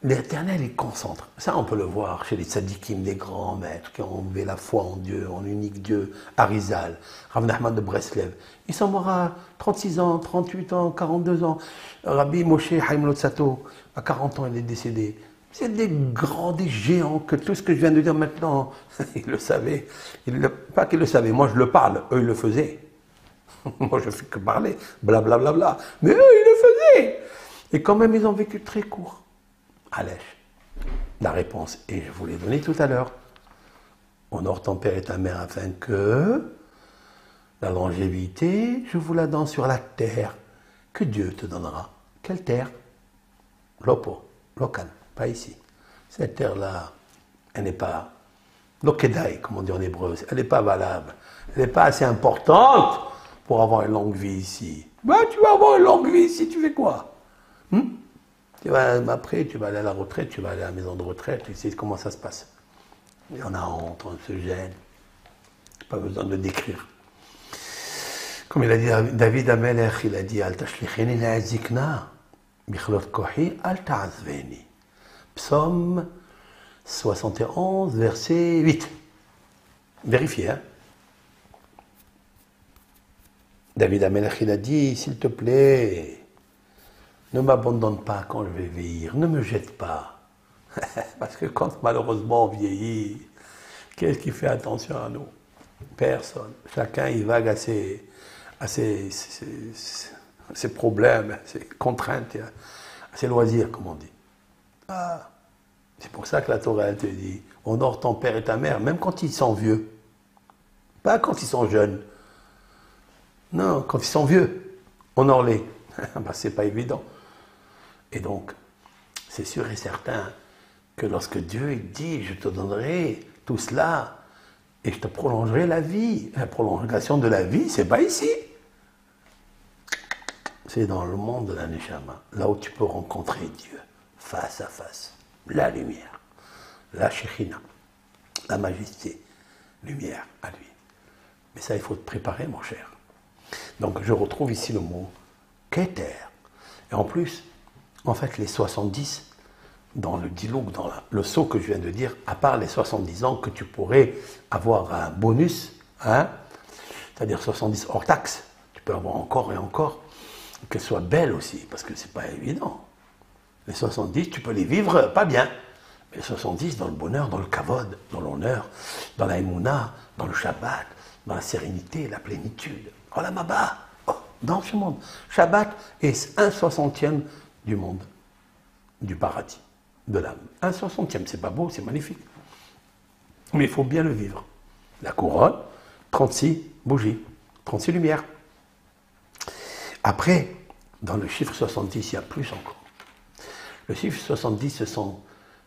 l'Éternel, il concentre. Ça, on peut le voir chez les tzadikim, les grands maîtres qui ont enlevé la foi en Dieu, en l'unique Dieu, Arizal, Rav Nachman de Breslev. Ils sont morts à 36 ans, 38 ans, 42 ans. Rabbi Moshe Haim Lotsato, à 40 ans, il est décédé. C'est des grands, des géants, que tout ce que je viens de dire maintenant, ils le savaient. Pas qu'ils le savaient, moi je le parle, eux ils le faisaient. Moi je fais que parler, blablabla. Bla, bla, bla. Mais eux ils le faisaient. Et quand même ils ont vécu très court. Allez, la réponse, et je vous l'ai donnée tout à l'heure. Honore ton père et ta mère afin que la longévité, je vous la donne sur la terre que Dieu te donnera. Quelle terre? Lopo, local. Pas ici. Cette terre-là, elle n'est pas lokedai, comme on dit en hébreu. Elle n'est pas valable. Elle n'est pas assez importante pour avoir une longue vie ici. Ben, tu vas avoir une longue vie ici, tu fais quoi? Après, tu vas aller à la retraite, tu vas aller à la maison de retraite, tu sais comment ça se passe. Et on a honte, on se gêne. Pas besoin de décrire. Comme il a dit David Amelech, il a dit Al tashlicheni la'azikna, bichlot kohi, al ta'azveni. Psaume 71, verset 8. Vérifiez. David Amelech, il a dit, s'il te plaît, ne m'abandonne pas quand je vais vieillir, ne me jette pas. Parce que quand malheureusement on vieillit, qu'est-ce qui fait attention à nous? Personne. Chacun il vague à ses problèmes, à ses contraintes, à ses loisirs, comme on dit. Ah, c'est pour ça que la Torah elle te dit, honore ton père et ta mère, même quand ils sont vieux. Pas quand ils sont jeunes. Non, quand ils sont vieux, honore-les. Ben, c'est pas évident. Et donc, c'est sûr et certain que lorsque Dieu il dit, je te donnerai tout cela et je te prolongerai la vie, la prolongation de la vie, c'est pas ici. C'est dans le monde de la Neshama, là où tu peux rencontrer Dieu, face à face, la lumière, la Shekhina, la majesté, lumière à lui. Mais ça, il faut te préparer, mon cher. Donc, je retrouve ici le mot Keter. Et en plus, en fait, les 70, dans le dilogue, dans le saut que je viens de dire, à part les 70 ans que tu pourrais avoir un bonus, hein, c'est-à-dire 70 hors taxe, tu peux avoir encore et encore, qu'elle soit belle aussi, parce que c'est pas évident. Les 70, tu peux les vivre pas bien. Mais les 70 dans le bonheur, dans le kavod, dans l'honneur, dans la émouna, dans le Shabbat, dans la sérénité, la plénitude. Oh la maba, oh, dans ce monde. Shabbat est 1/60e du monde, du paradis, de l'âme. 1/60e, c'est pas beau, c'est magnifique. Mais il faut bien le vivre. La couronne, 36 bougies, 36 lumières. Après, dans le chiffre 70, il y a plus encore. Le chiffre 70, ce sont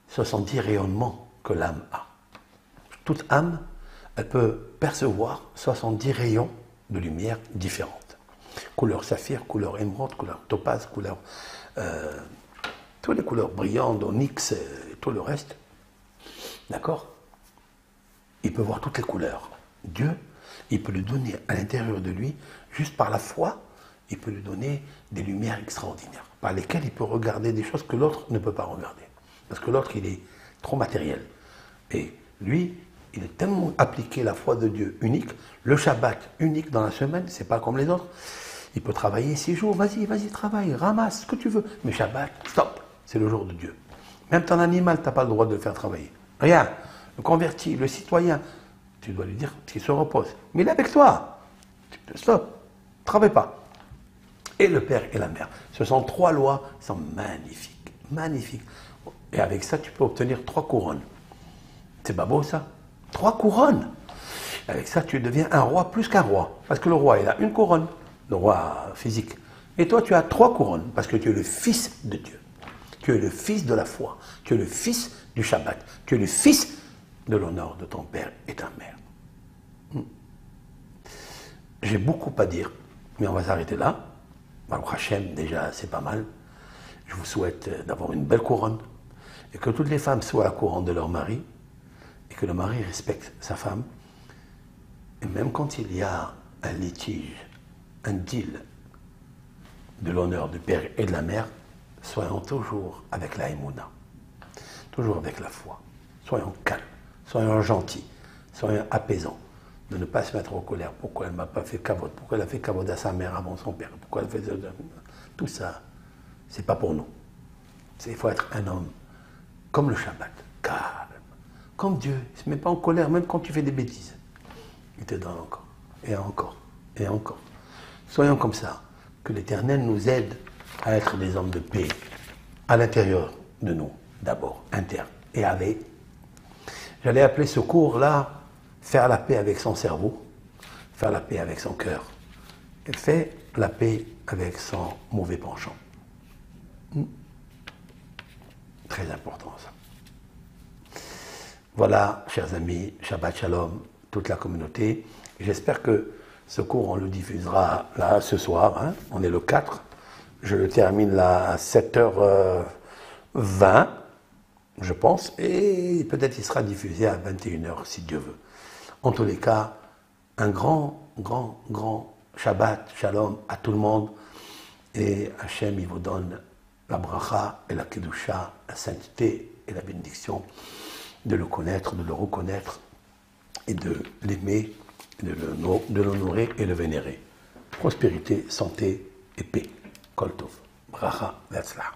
70 rayonnements que l'âme a. Toute âme, elle peut percevoir 70 rayons de lumière différentes. Couleur saphir, couleur émeraude, couleur topaze, couleur... toutes les couleurs brillantes, onyx, et tout le reste. D'accord? Il peut voir toutes les couleurs. Dieu, il peut lui donner à l'intérieur de lui, juste par la foi, il peut lui donner des lumières extraordinaires, par lesquelles il peut regarder des choses que l'autre ne peut pas regarder. Parce que l'autre, il est trop matériel. Et lui, il est tellement appliqué la foi de Dieu unique, le Shabbat unique dans la semaine, c'est pas comme les autres. Il peut travailler 6 jours, vas-y, travaille, ramasse ce que tu veux. Mais Shabbat, stop, c'est le jour de Dieu. Même ton animal, tu n'as pas le droit de le faire travailler. Rien. Le converti, le citoyen, tu dois lui dire qu'il se repose. Mais il est avec toi. Stop, travaille pas. Et le père et la mère. Ce sont 3 lois, qui sont magnifiques, magnifiques. Et avec ça, tu peux obtenir 3 couronnes. C'est pas beau ça? 3 couronnes. Avec ça, tu deviens un roi plus qu'un roi. Parce que le roi, il a une couronne, le roi physique. Et toi, tu as 3 couronnes, parce que tu es le fils de Dieu. Tu es le fils de la foi. Tu es le fils du Shabbat. Tu es le fils de l'honneur de ton père et ta mère. J'ai beaucoup à dire, mais on va s'arrêter là. Baruch Hashem, déjà, c'est pas mal. Je vous souhaite d'avoir une belle couronne et que toutes les femmes soient à la couronne de leur mari et que le mari respecte sa femme. Et même quand il y a un litige, un deal de l'honneur du père et de la mère, soyons toujours avec la émouna, toujours avec la foi. Soyons calmes, soyons gentils, soyons apaisants. De ne pas se mettre en colère. Pourquoi elle ne m'a pas fait kavod? Pourquoi elle a fait kavod à sa mère avant son père? Pourquoi elle fait... Tout ça, c'est pas pour nous. Il faut être un homme comme le Shabbat, calme. Comme Dieu, il ne se met pas en colère, même quand tu fais des bêtises. Il te donne encore, et encore, et encore. Soyons comme ça, que l'Éternel nous aide à être des hommes de paix, à l'intérieur de nous, d'abord, interne, et avec. J'allais appeler ce cours-là, faire la paix avec son cerveau, faire la paix avec son cœur, et faire la paix avec son mauvais penchant. Très important ça. Voilà, chers amis, Shabbat Shalom, toute la communauté. J'espère que ce cours, on le diffusera là ce soir. Hein. On est le 4. Je le termine là à 7h20, je pense. Et peut-être il sera diffusé à 21h si Dieu veut. En tous les cas, un grand Shabbat Shalom à tout le monde. Et Hachem, il vous donne la bracha et la kedusha, la sainteté et la bénédiction de le connaître, de le reconnaître et de l'aimer, de l'honorer et le vénérer. Prospérité, santé et paix. Kol tov. Bracha ve'atzlach.